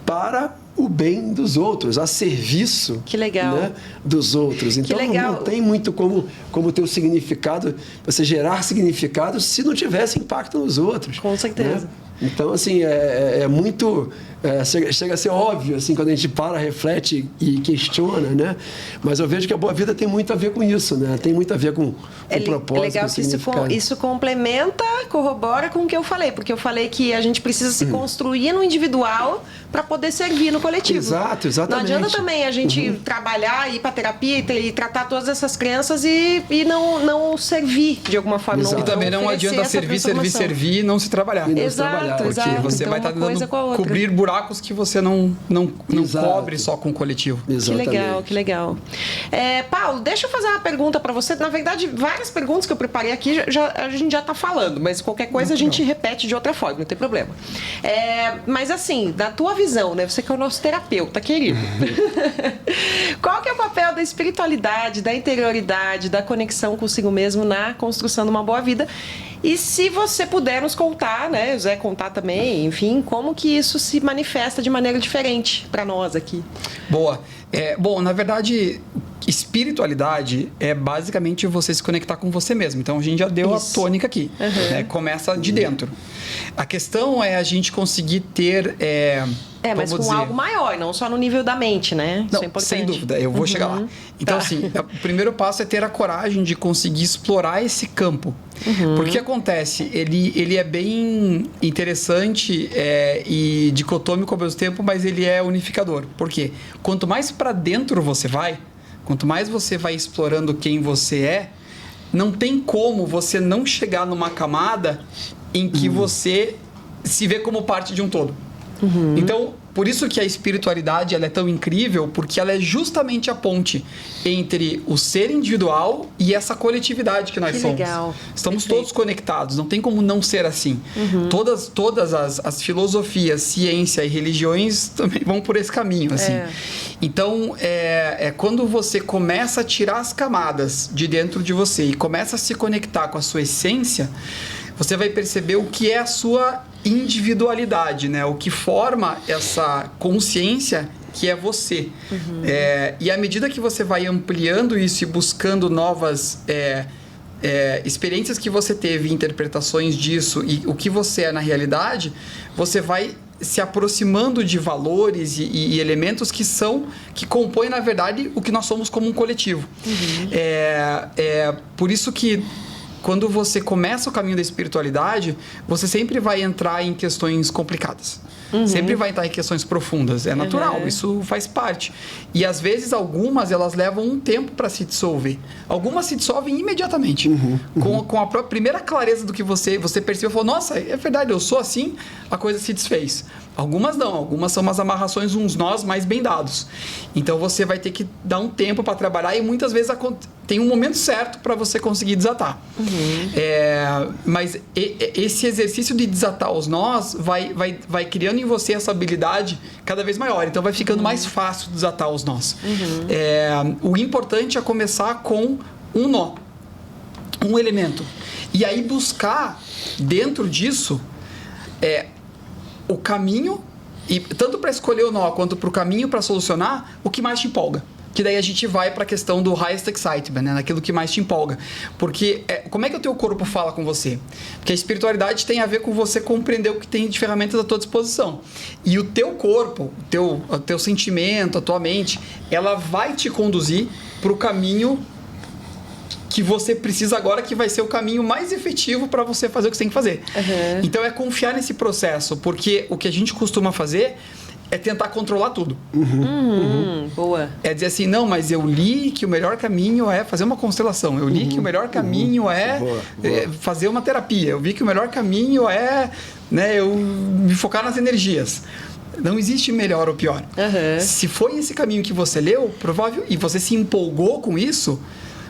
para o bem dos outros, a serviço, que legal, né, dos outros. Então não tem muito como ter o significado, você gerar significado se não tivesse impacto nos outros. Com certeza. Né? Então, assim, é muito... chega a ser óbvio, assim, quando a gente reflete e questiona, né? Mas eu vejo que a boa vida tem muito a ver com isso, né? Tem muito a ver com o propósito, legal com o que significado. isso complementa, corrobora com o que eu falei, porque eu falei que a gente precisa se construir no individual para poder servir no coletivo. Exato, exatamente. Não adianta também a gente trabalhar, ir para terapia e tratar todas essas crenças e não servir de alguma forma. E também não adianta servir e não se trabalhar. Exato. Porque você então, vai estar tentando cobrir buracos que você não cobre só com o coletivo. Exatamente. Que legal. Paulo, deixa eu fazer uma pergunta para você. Na verdade, várias perguntas que eu preparei aqui a gente já está falando, mas qualquer coisa a gente repete de outra forma, não tem problema. Mas assim, da tua visão, né? Você que é o nosso terapeuta, querido. Qual que é o papel da espiritualidade, da interioridade, da conexão consigo mesmo na construção de uma boa vida? E se você puder nos contar, né, o Zé contar também, enfim, como que isso se manifesta de maneira diferente para nós aqui? Boa. Bom, na verdade, espiritualidade é basicamente você se conectar com você mesmo. Então, a gente já deu Isso. a tônica aqui. Né? Começa de dentro. A questão é a gente conseguir ter... mas com algo maior, não só no nível da mente, né? Isso Não, é importante. sem dúvida, eu vou chegar lá. Então, assim, o primeiro passo é ter a coragem de conseguir explorar esse campo. Porque o que acontece? Ele é bem interessante e dicotômico ao mesmo tempo, mas ele é unificador. Por quê? Quanto mais para dentro você vai, quanto mais você vai explorando quem você é, não tem como você não chegar numa camada em que você se vê como parte de um todo. Então, por isso que a espiritualidade ela é tão incrível, porque ela é justamente a ponte entre o ser individual e essa coletividade que nós Que somos. legal. Estamos Perfeito. todos conectados, não tem como não ser assim. Todas as filosofias, ciência e religiões também vão por esse caminho. Assim. Então, quando você começa a tirar as camadas de dentro de você e começa a se conectar com a sua essência, você vai perceber o que é a sua individualidade, né? O que forma essa consciência que é você. E à medida que você vai ampliando isso e buscando novas experiências que você teve, interpretações disso e o que você é na realidade, você vai se aproximando de valores e elementos que compõem, na verdade, o que nós somos como um coletivo. Por isso que quando você começa o caminho da espiritualidade, você sempre vai entrar em questões complicadas. Sempre vai entrar em questões profundas. É natural, isso faz parte. E às vezes algumas elas levam um tempo para se dissolver. Algumas se dissolvem imediatamente. Com a primeira clareza do que você percebeu, falou, nossa, é verdade, eu sou assim, a coisa se desfez. Algumas não, algumas são umas amarrações, uns nós mais bem dados. Então você vai ter que dar um tempo para trabalhar e muitas vezes tem um momento certo para você conseguir desatar. Mas esse exercício de desatar os nós vai criando em você essa habilidade cada vez maior. Então vai ficando mais fácil desatar os nós. O importante é começar com um nó, um elemento. E aí buscar dentro disso o caminho, e tanto para escolher o nó quanto para o caminho para solucionar, o que mais te empolga. Que daí a gente vai para a questão do highest excitement, né? Naquilo que mais te empolga. Porque como é que o teu corpo fala com você? Porque a espiritualidade tem a ver com você compreender o que tem de ferramentas à tua disposição. E o teu corpo, o teu sentimento, a tua mente, ela vai te conduzir para o caminho que você precisa agora, que vai ser o caminho mais efetivo para você fazer o que você tem que fazer. Então é confiar nesse processo, porque o que a gente costuma fazer é tentar controlar tudo. Boa. É dizer assim, não, mas eu li que o melhor caminho é fazer uma constelação. Eu li que o melhor caminho é fazer uma terapia. Eu vi que o melhor caminho é eu me focar nas energias. Não existe melhor ou pior. Se foi esse caminho que você leu, e você se empolgou com isso,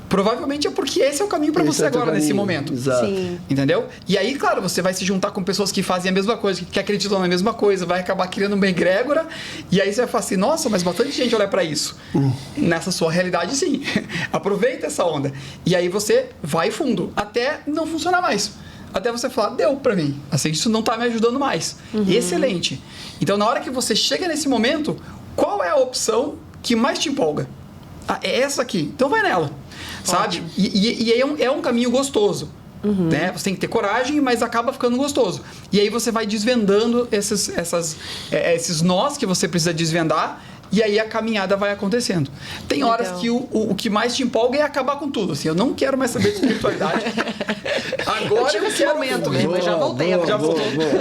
provavelmente é porque esse é o caminho para você agora, nesse momento. Exato. Sim. Entendeu? E aí, claro, você vai se juntar com pessoas que fazem a mesma coisa, que acreditam na mesma coisa, vai acabar criando uma egrégora, e aí você vai falar assim, nossa, mas bastante gente olha para isso. Nessa sua realidade, sim. Aproveita essa onda. E aí você vai fundo, até não funcionar mais. Até você falar, deu pra mim. Assim, isso não tá me ajudando mais. Excelente. Então, na hora que você chega nesse momento, qual é a opção que mais te empolga? É essa aqui. Então vai nela. Sabe? E é um caminho gostoso. Né? Você tem que ter coragem, mas acaba ficando gostoso. E aí você vai desvendando esses nós que você precisa desvendar, e aí a caminhada vai acontecendo. Tem horas que o que mais te empolga é acabar com tudo. Assim, eu não quero mais saber de espiritualidade. Agora eu quero momento mesmo, eu já voltei.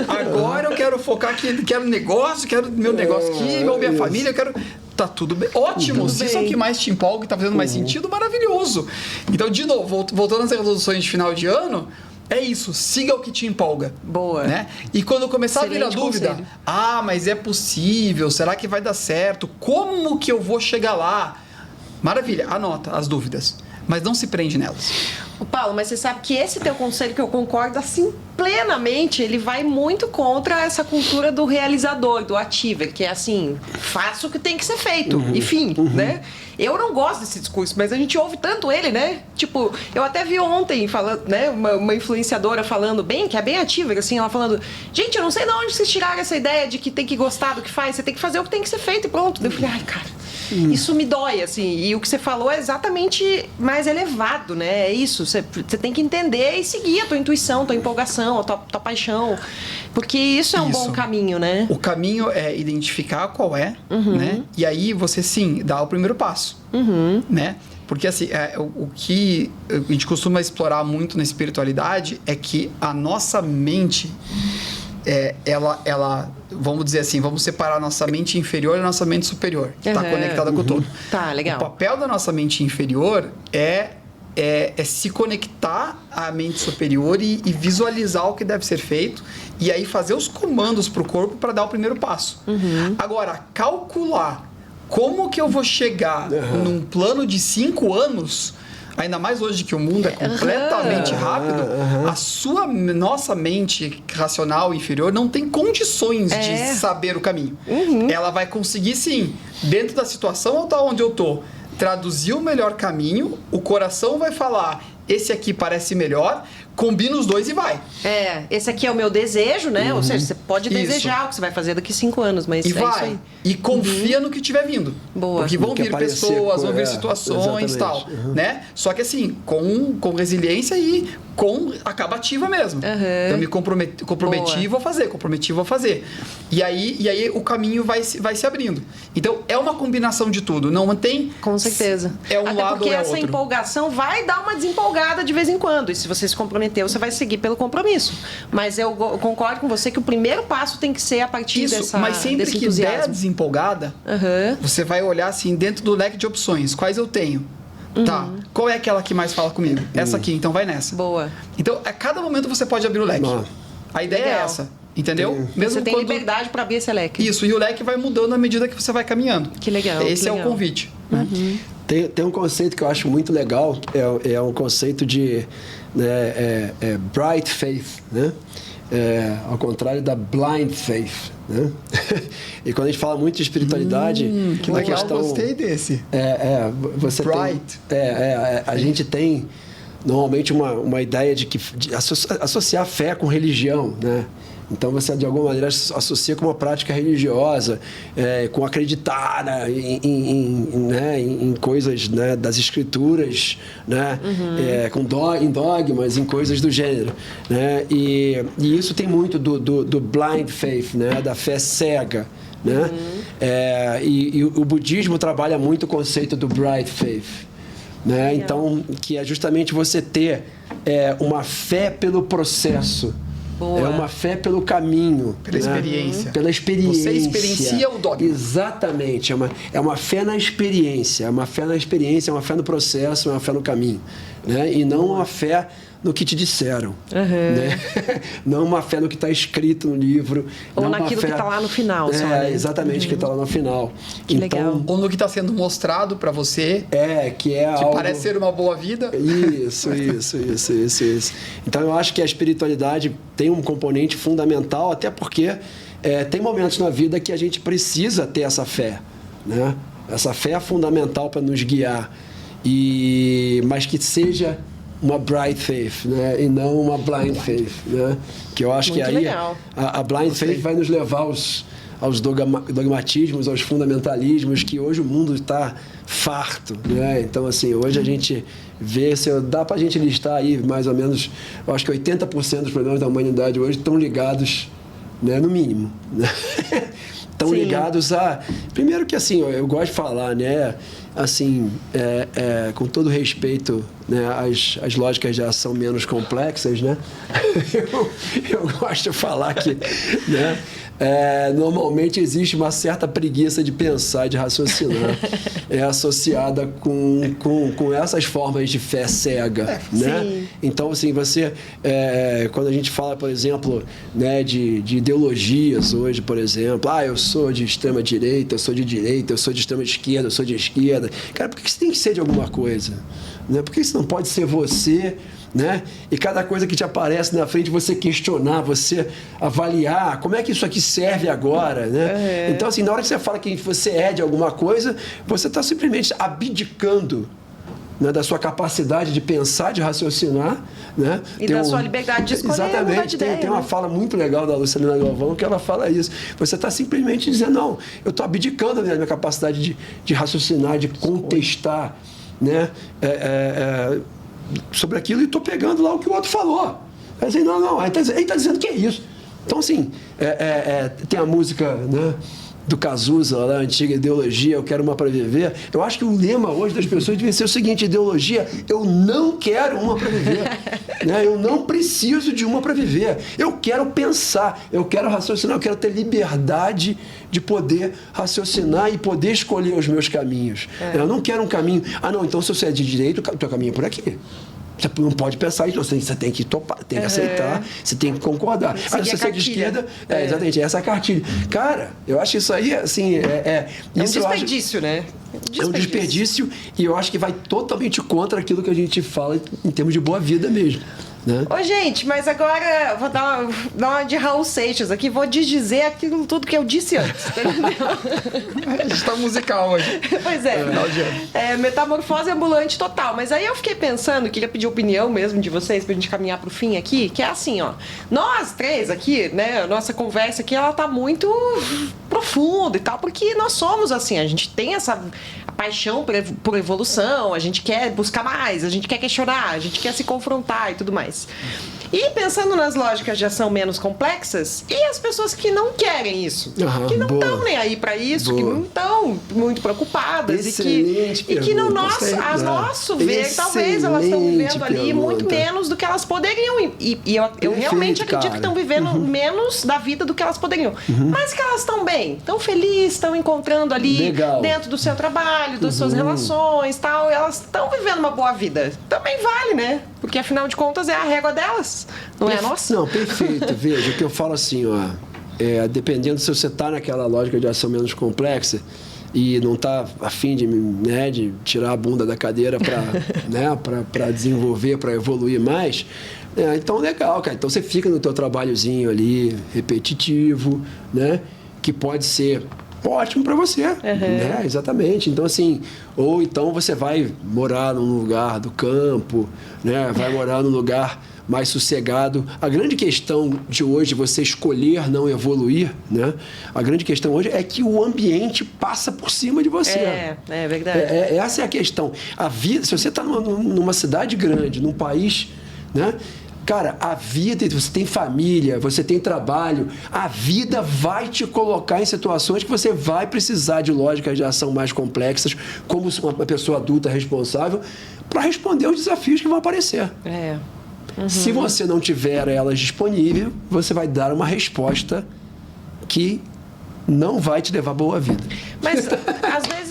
Agora eu quero focar aqui, quero negócio, quero meu negócio aqui, minha família, eu quero... Tá tudo bem. Ótimo. Se isso é o que mais te empolga e tá fazendo mais sentido, maravilhoso. Então, de novo, voltando às resoluções de final de ano, é isso. Siga o que te empolga. Boa. Né? E quando começar a virar dúvida, conselho. mas é possível, será que vai dar certo? Como que eu vou chegar lá? Maravilha, anota as dúvidas. Mas não se prende nelas. Ô, Paulo, mas você sabe que esse teu conselho, que eu concordo assim plenamente, ele vai muito contra essa cultura do realizador, do achiever, que é assim, faça o que tem que ser feito, enfim, né? Eu não gosto desse discurso, mas a gente ouve tanto ele, né? Tipo, eu até vi ontem falando, né, uma influenciadora falando bem, que é bem achiever, assim, ela falando, gente, eu não sei de onde vocês tiraram essa ideia de que tem que gostar do que faz, você tem que fazer o que tem que ser feito e pronto. Eu falei, ai, cara, isso me dói, assim, e o que você falou é exatamente mais elevado, né? É isso, você tem que entender e seguir a tua intuição, tua empolgação, a tua paixão, porque isso é um bom caminho, né? O caminho é identificar qual é, né? E aí você, sim, dá o primeiro passo, né? Porque, assim, o que a gente costuma explorar muito na espiritualidade é que a nossa mente, ela, vamos dizer assim, vamos separar a nossa mente inferior e a nossa mente superior, que está conectada com o todo. Tá, legal. O papel da nossa mente inferior é se conectar à mente superior e visualizar o que deve ser feito e aí fazer os comandos para o corpo para dar o primeiro passo. Agora, calcular como que eu vou chegar num plano de 5 anos, ainda mais hoje que o mundo é completamente rápido, nossa mente racional inferior não tem condições de saber o caminho. Ela vai conseguir, sim, dentro da situação ou tá onde eu tô, traduzir o melhor caminho, o coração vai falar, esse aqui parece melhor, combina os dois e vai. Esse aqui é o meu desejo, né? Ou seja, você pode desejar o que você vai fazer daqui 5 anos, mas e vai. Isso aí. E confia no que estiver vindo. Boa. Porque vão vir pessoas, vão vir situações e tal, exatamente. né? Só que assim, com resiliência e com acabativa mesmo. Então me comprometi, vou fazer, comprometi, vou fazer. E aí o caminho vai se abrindo. Então é uma combinação de tudo, não tem... Com certeza. É um Até lado porque ou é essa outro. empolgação vai dar uma desempolgada de vez em quando. E se você se comprometeu, você vai seguir pelo compromisso. Mas eu concordo com você que o primeiro passo tem que ser a partir mas sempre desse que entusiasmo. der desempolgada, você vai olhar assim dentro do leque de opções, quais eu tenho. Tá, qual é aquela que mais fala comigo? Essa aqui, então vai nessa. Boa. Então, a cada momento você pode abrir o leque. A ideia Legal. é essa, entendeu? Você tem liberdade para abrir esse leque. Isso, e o leque vai mudando à medida que você vai caminhando. Que legal. Esse é o convite. Né? Tem um conceito que eu acho muito legal, é um conceito de bright faith, né? Ao contrário da blind faith, né? E quando a gente fala muito de espiritualidade, que legal, gostei desse. Você bright. A gente tem normalmente uma ideia de associar fé com religião, né? Então você de alguma maneira associa com uma prática religiosa, com acreditar em coisas, né, das escrituras, né? Em dogmas, em coisas do gênero, né? E isso tem muito do blind faith, né? Da fé cega, né? E o budismo trabalha muito o conceito do bright faith, né? Então, que é justamente você ter uma fé pelo processo. Boa. É uma fé pelo caminho. Pela experiência. Pela experiência. Você experiencia o dogma. Exatamente. É uma fé na experiência. É uma fé na experiência, é uma fé no processo, é uma fé no caminho. Né? E não uma fé no que te disseram. Né? Não uma fé no que está escrito no livro. Ou naquilo que está lá no final. Só, né? Exatamente, que está lá no final. Que legal. Ou no que está sendo mostrado para você. Que algo... parece ser uma boa vida. Isso. Então eu acho que a espiritualidade tem um componente fundamental, até porque tem momentos na vida que a gente precisa ter essa fé, né? Essa fé é fundamental para nos guiar, mas que seja uma bright faith, né? E não uma blind faith, né? Que eu acho muito que aí legal. a blind faith vai nos levar aos dogmatismos, aos fundamentalismos, que hoje o mundo está farto, né? Então, assim, hoje a gente vê, dá para a gente listar aí mais ou menos, eu acho que 80% dos problemas da humanidade hoje estão ligados, né, no mínimo, né? Estão ligados a... Primeiro que, assim, eu gosto de falar, né? Assim, com todo respeito, né, às lógicas de ação menos complexas, né? Eu gosto de falar que, né, normalmente existe uma certa preguiça de pensar, de raciocinar, associada com essas formas de fé cega, né? Sim. Então, assim, quando a gente fala, por exemplo, né, de ideologias hoje, por exemplo, eu sou de extrema direita, eu sou de direita, eu sou de extrema esquerda, eu sou de esquerda. Cara, por que você tem que ser de alguma coisa? Né? Por que isso não pode ser você? Né? E cada coisa que te aparece na frente, você questionar, você avaliar, como é que isso aqui serve agora, né? Então, assim, na hora que você fala que você é de alguma coisa, você está simplesmente abdicando, né, da sua capacidade de pensar, de raciocinar, né? E da sua liberdade de escolher. Exatamente. Tem uma fala muito legal da Lucilena Galvão que ela fala isso. Você está simplesmente dizendo, não, eu estou abdicando da minha capacidade de raciocinar, de contestar, né? Sobre aquilo e estou pegando lá o que o outro falou. Aí assim, não, ele está dizendo que é isso. Então, assim, tem a música, né, do Cazuza, lá, a antiga ideologia, eu quero uma para viver. Eu acho que o lema hoje das pessoas deve ser o seguinte: ideologia, eu não quero uma para viver. Né? Eu não preciso de uma para viver. Eu quero pensar, eu quero raciocinar, eu quero ter liberdade de poder raciocinar e poder escolher os meus caminhos. Eu não quero um caminho. Não, então se você é de direito, o teu caminho é por aqui. Você não pode pensar isso, você tem que topar, tem que aceitar, você tem que concordar. Mas se você é de esquerda, exatamente, essa é a cartilha. Cara, eu acho isso aí, assim, um desperdício, né? É um desperdício e eu acho que vai totalmente contra aquilo que a gente fala em termos de boa vida mesmo. Né? Ô, gente, mas agora eu vou dar uma de Raul Seixas aqui, vou desdizer aquilo tudo que eu disse antes, entendeu? A gente tá musical hoje. Pois é. Metamorfose ambulante total. Mas aí eu fiquei pensando, queria pedir opinião mesmo de vocês pra gente caminhar pro fim aqui, que é assim, ó. Nós três aqui, né, a nossa conversa aqui, ela tá muito profunda e tal, porque nós somos assim, a gente tem essa paixão por evolução, a gente quer buscar mais, a gente quer questionar, a gente quer se confrontar e tudo mais. E pensando nas lógicas de ação menos complexas, e as pessoas que não querem isso, que não estão nem aí para isso, que não estão muito preocupadas e que no nosso ver, talvez elas estão vivendo ali muito menos do que elas poderiam. E eu realmente acredito que estão vivendo menos da vida do que elas poderiam. Mas que elas estão bem, estão felizes, estão encontrando ali dentro do seu trabalho, das suas relações, tal, elas estão vivendo uma boa vida. Também vale, né? Porque afinal de contas é a régua delas, não é a nossa? Não, perfeito. Veja, o que eu falo assim, ó, dependendo se você está naquela lógica de ação menos complexa e não está a fim de tirar a bunda da cadeira para desenvolver, para evoluir mais, então legal, cara. Então você fica no teu trabalhozinho ali, repetitivo, né? Que pode ser ótimo para você, né? Exatamente. Então, assim, ou então você vai morar num lugar do campo, né? Vai morar num lugar mais sossegado. A grande questão de hoje, você escolher não evoluir, né? A grande questão hoje é que o ambiente passa por cima de você. É verdade. Essa é a questão. A vida, se você está numa cidade grande, num país, né? Cara, a vida, você tem família, você tem trabalho, a vida vai te colocar em situações que você vai precisar de lógicas de ação mais complexas, como uma pessoa adulta responsável, para responder aos desafios que vão aparecer. Se você não tiver elas disponíveis, você vai dar uma resposta que não vai te levar a boa vida. Mas às vezes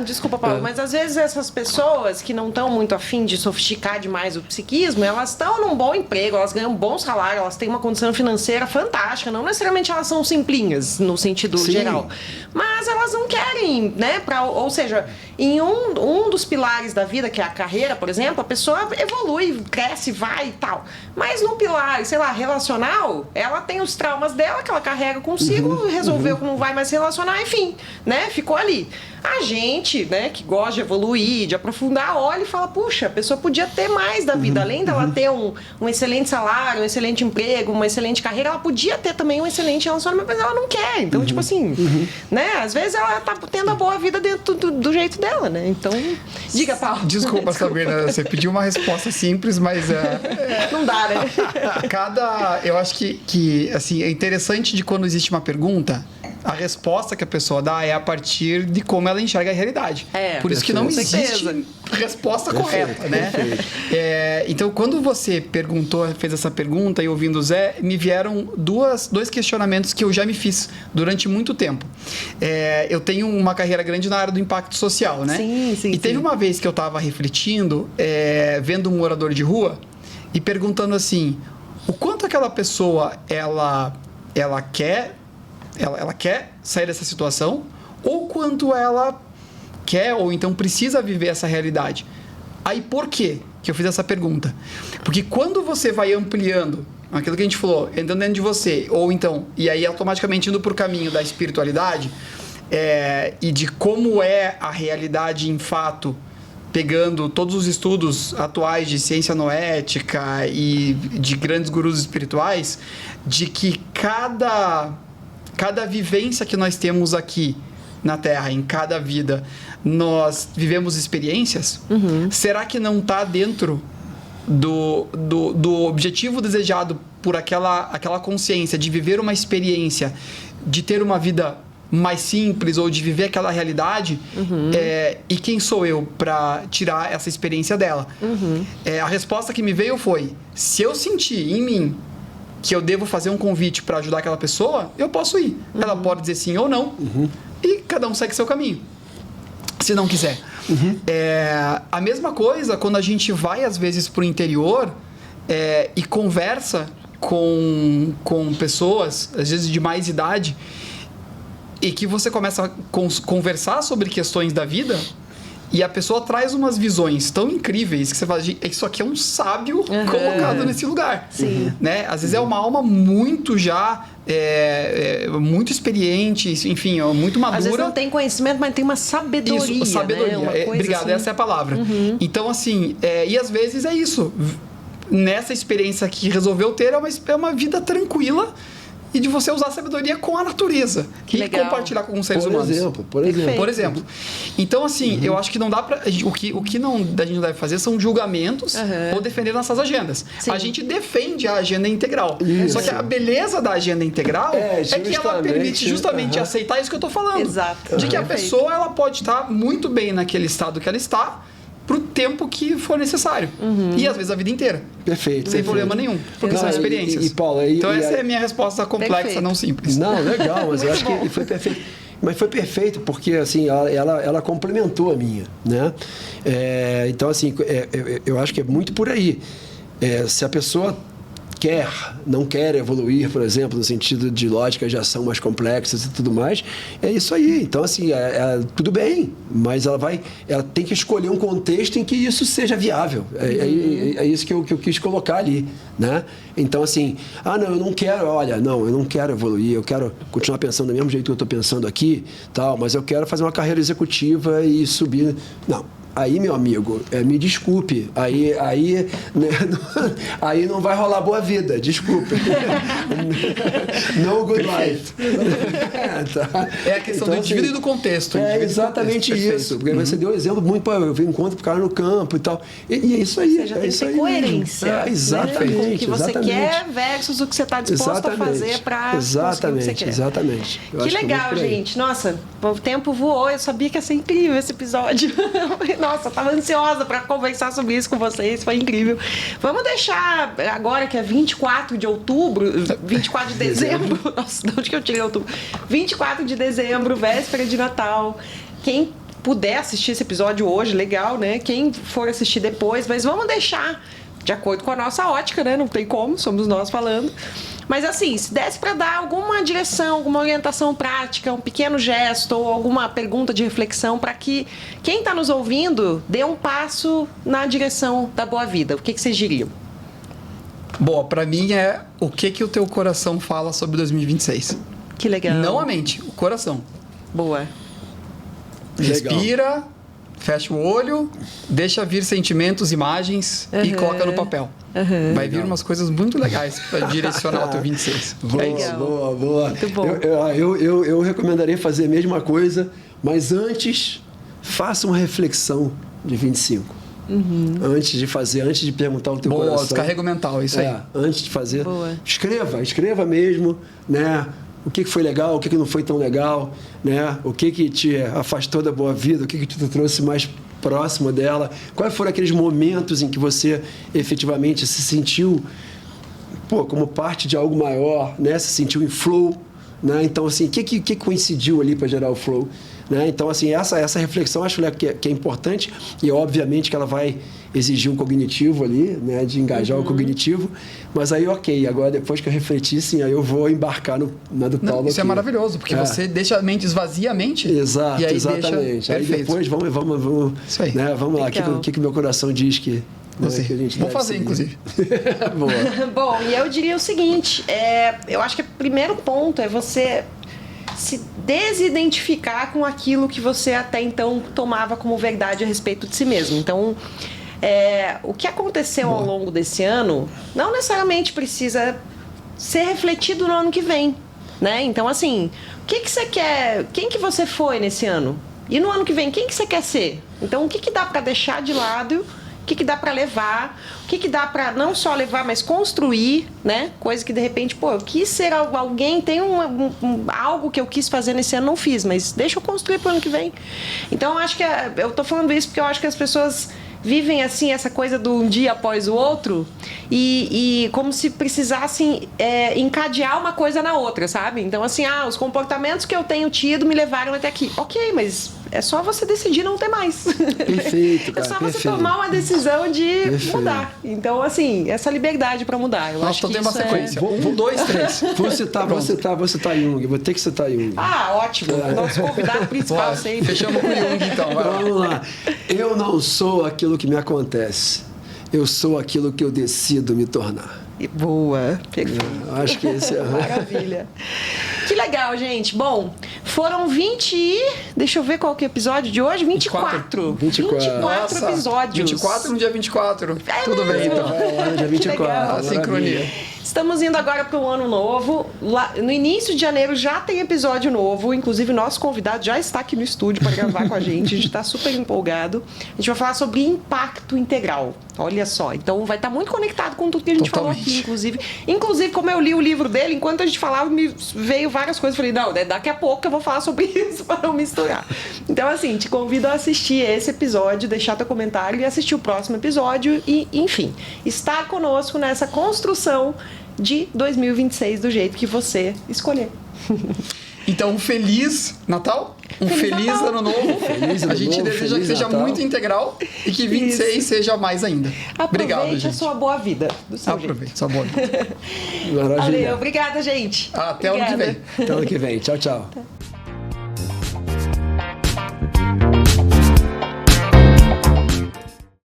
desculpa, Paulo, mas às vezes essas pessoas que não estão muito afim de sofisticar demais o psiquismo, elas estão num bom emprego, elas ganham um bom salário, elas têm uma condição financeira fantástica, não necessariamente elas são simplinhas no sentido geral, mas elas não querem, né? Ou seja, em um dos pilares da vida, que é a carreira, por exemplo, a pessoa evolui, cresce, vai e tal. Mas no pilar, sei lá, relacional, ela tem os traumas dela que ela carrega consigo, resolveu que não vai mais se relacionar, enfim, né? Ficou ali. A gente, né, que gosta de evoluir, de aprofundar, olha e fala, puxa, a pessoa podia ter mais da vida. Além dela ter um excelente salário, um excelente emprego, uma excelente carreira, ela podia ter também um excelente relacionamento, mas ela não quer. Então, tipo assim, né, às vezes ela tá tendo a boa vida dentro do jeito dela, né? Então, diga, Paulo. Desculpa, Sabrina, você pediu uma resposta simples, mas... Não dá, né? Eu acho que assim, é interessante de quando existe uma pergunta, a resposta que a pessoa dá é a partir de como ela enxerga a realidade. Por isso que não existe resposta correta, né? Então, quando você fez essa pergunta e ouvindo o Zé, me vieram dois questionamentos que eu já me fiz durante muito tempo. Eu tenho uma carreira grande na área do impacto social, né? Sim. E teve uma vez que eu estava refletindo, vendo um morador de rua e perguntando assim, o quanto aquela pessoa, ela quer sair dessa situação, ou quanto ela quer ou então precisa viver essa realidade. Aí por quê que eu fiz essa pergunta? Porque quando você vai ampliando aquilo que a gente falou, entrando dentro de você, ou então, e aí automaticamente indo para o caminho da espiritualidade, e de como é a realidade em fato, pegando todos os estudos atuais de ciência noética e de grandes gurus espirituais, de que cada vivência que nós temos aqui na Terra, em cada vida, nós vivemos experiências, será que não está dentro do objetivo desejado por aquela consciência de viver uma experiência, de ter uma vida mais simples ou de viver aquela realidade, e quem sou eu para tirar essa experiência dela? A resposta que me veio foi, se eu sentir em mim que eu devo fazer um convite para ajudar aquela pessoa, eu posso ir. Ela pode dizer sim ou não, e cada um segue seu caminho, se não quiser. A mesma coisa quando a gente vai, às vezes, para o interior e conversa com pessoas, às vezes de mais idade, e que você começa a conversar sobre questões da vida, e a pessoa traz umas visões tão incríveis que você fala, isso aqui é um sábio colocado nesse lugar. Sim. Né? Às vezes é uma alma muito já, muito experiente, enfim, muito madura. Às vezes não tem conhecimento, mas tem uma sabedoria. Isso, sabedoria. Né? Obrigado, assim. essa é a palavra. Então, assim, e às vezes é isso. Nessa experiência que resolveu ter, é uma vida tranquila, e de você usar a sabedoria com a natureza. Que legal. Compartilhar com os seres humanos. Por exemplo. Por exemplo. Então, assim, eu acho que não dá pra... O que a gente não deve fazer são julgamentos ou defender nossas agendas. Sim. A gente defende a agenda integral. Isso. Só que a beleza da agenda integral é que ela permite justamente aceitar isso que eu estou falando. Exato. De que a Perfeito. pessoa ela pode estar muito bem naquele estado que ela está, pro tempo que for necessário. E às vezes a vida inteira. Perfeito. Sem problema nenhum. Porque são experiências. E Paula, então essa é a minha resposta complexa, Perfeito. não simples. Não, legal, mas eu acho que foi perfeito. Mas foi perfeito porque assim ela complementou a minha, né? Então assim eu acho que é muito por aí. Se a pessoa não quer evoluir, por exemplo, no sentido de lógicas de ação mais complexas e tudo mais, é isso aí. Então, assim, tudo bem, mas ela tem que escolher um contexto em que isso seja viável. É isso que eu quis colocar ali, né? Então, assim, não, eu não quero evoluir, eu quero continuar pensando do mesmo jeito que eu estou pensando aqui, tal, mas eu quero fazer uma carreira executiva e subir. Não. Aí, meu amigo, me desculpe, aí não vai rolar boa vida, desculpe. No good life. Tá. É a questão do indivíduo e do contexto. Exatamente isso. Porque você deu um exemplo muito, eu vi encontro pro cara no campo e tal. E é isso aí. Ou seja, tem que ter coerência. Exatamente. Né? Com o que você quer versus o que você está disposto a fazer para conseguir o que você quer. Exatamente. Que legal, gente. Nossa, o tempo voou. Eu sabia que ia ser incrível esse episódio. Nossa, eu tava ansiosa para conversar sobre isso com vocês, foi incrível. Vamos deixar agora que é 24 de outubro, 24 de dezembro. Nossa, de onde que eu tirei outubro? 24 de dezembro, véspera de Natal. Quem puder assistir esse episódio hoje, legal, né? Quem for assistir depois, mas vamos deixar de acordo com a nossa ótica, né? Não tem como, somos nós falando. Mas assim, se desse para dar alguma direção, alguma orientação prática, um pequeno gesto ou alguma pergunta de reflexão para que quem está nos ouvindo dê um passo na direção da boa vida, o que vocês diriam? Boa, para mim é o que o teu coração fala sobre 2026. Que legal. Não a mente, o coração. Boa. Respira, fecha o olho, deixa vir sentimentos, imagens e coloca no papel. Vai vir umas coisas muito legais para direcionar o teu 26. Boa. Muito bom. Eu recomendaria fazer a mesma coisa, mas antes, faça uma reflexão de 25. Antes de perguntar o teu coração. Descarrego mental, isso aí. Antes de fazer, escreva mesmo, né? O que foi legal, o que não foi tão legal, né? O que te afastou da boa vida, o que te trouxe mais próximo dela. Quais foram aqueles momentos em que você efetivamente se sentiu como parte de algo maior, né? Se sentiu em flow, né? Então, assim, o que coincidiu ali para gerar o flow? Né? Então, assim, essa reflexão acho que é importante e, obviamente, que ela vai exigir um cognitivo ali, né? De engajar o cognitivo. Mas aí, ok, agora depois que eu refleti, sim, aí eu vou embarcar na do Paulo. Isso aqui é maravilhoso, porque você deixa a mente, esvazia a mente. Exato, e aí exatamente. Aí depois vamos isso aí. Né? Vamos lá, o que meu coração diz que... Que a gente vou fazer, seguir. Inclusive. Boa. Bom, e eu diria o seguinte, eu acho que o primeiro ponto é você se desidentificar com aquilo que você até então tomava como verdade a respeito de si mesmo. Então, o que aconteceu ao longo desse ano não necessariamente precisa ser refletido no ano que vem, né? Então, assim, o que você quer? Quem que você foi nesse ano? E no ano que vem, quem que você quer ser? Então, o que dá para deixar de lado? O que dá para levar, o que dá para não só levar, mas construir, né? Coisa que de repente, eu quis ser alguém, tem algo que eu quis fazer nesse ano, não fiz, mas deixa eu construir para o ano que vem. Então, eu acho que eu tô falando isso porque eu acho que as pessoas vivem assim essa coisa do um dia após o outro e como se precisassem encadear uma coisa na outra, sabe? Então, assim, os comportamentos que eu tenho tido me levaram até aqui. Ok, mas é só você decidir não ter mais. Perfeito, cara. É só você tomar uma decisão de mudar. Então, assim, essa liberdade para mudar. Eu acho que tem uma sequência. 1, 2, 3. Vou citar Jung. Vou ter que citar Jung. Ótimo. Nosso convidado principal sempre. Fechamos com o Jung, então. Vamos lá. Eu não sou aquilo que me acontece. Eu sou aquilo que eu decido me tornar. Boa, perfeito. Acho que esse é... Maravilha. Que legal, gente. Bom, foram 20 e... Deixa eu ver qual que é o episódio de hoje. 24. 24 episódios. 24 no dia 24. Tudo mesmo. bem, então. Lá no dia 24. A sincronia. Estamos indo agora para o ano novo. Lá, no início de janeiro já tem episódio novo. Inclusive, nosso convidado já está aqui no estúdio para gravar com a gente. A gente está super empolgado. A gente vai falar sobre impacto integral. Olha só. Então, vai estar muito conectado com tudo que a gente falou aqui, inclusive. Inclusive, como eu li o livro dele, enquanto a gente falava, me veio várias coisas. Falei, não, daqui a pouco eu vou falar sobre isso para não misturar. Então, assim, te convido a assistir esse episódio, deixar teu comentário e assistir o próximo episódio. E, enfim, estar conosco nessa construção de 2026 do jeito que você escolher. Então, Feliz Natal, feliz Natal. Ano Novo. A gente deseja que seja Natal. muito integral e que 26 seja mais ainda. Obrigado, gente. Aproveite a sua boa vida. Aproveite a sua boa vida. Maravilha. Valeu, obrigada, gente. Até o ano que vem. Até ano que vem. Tchau, tchau.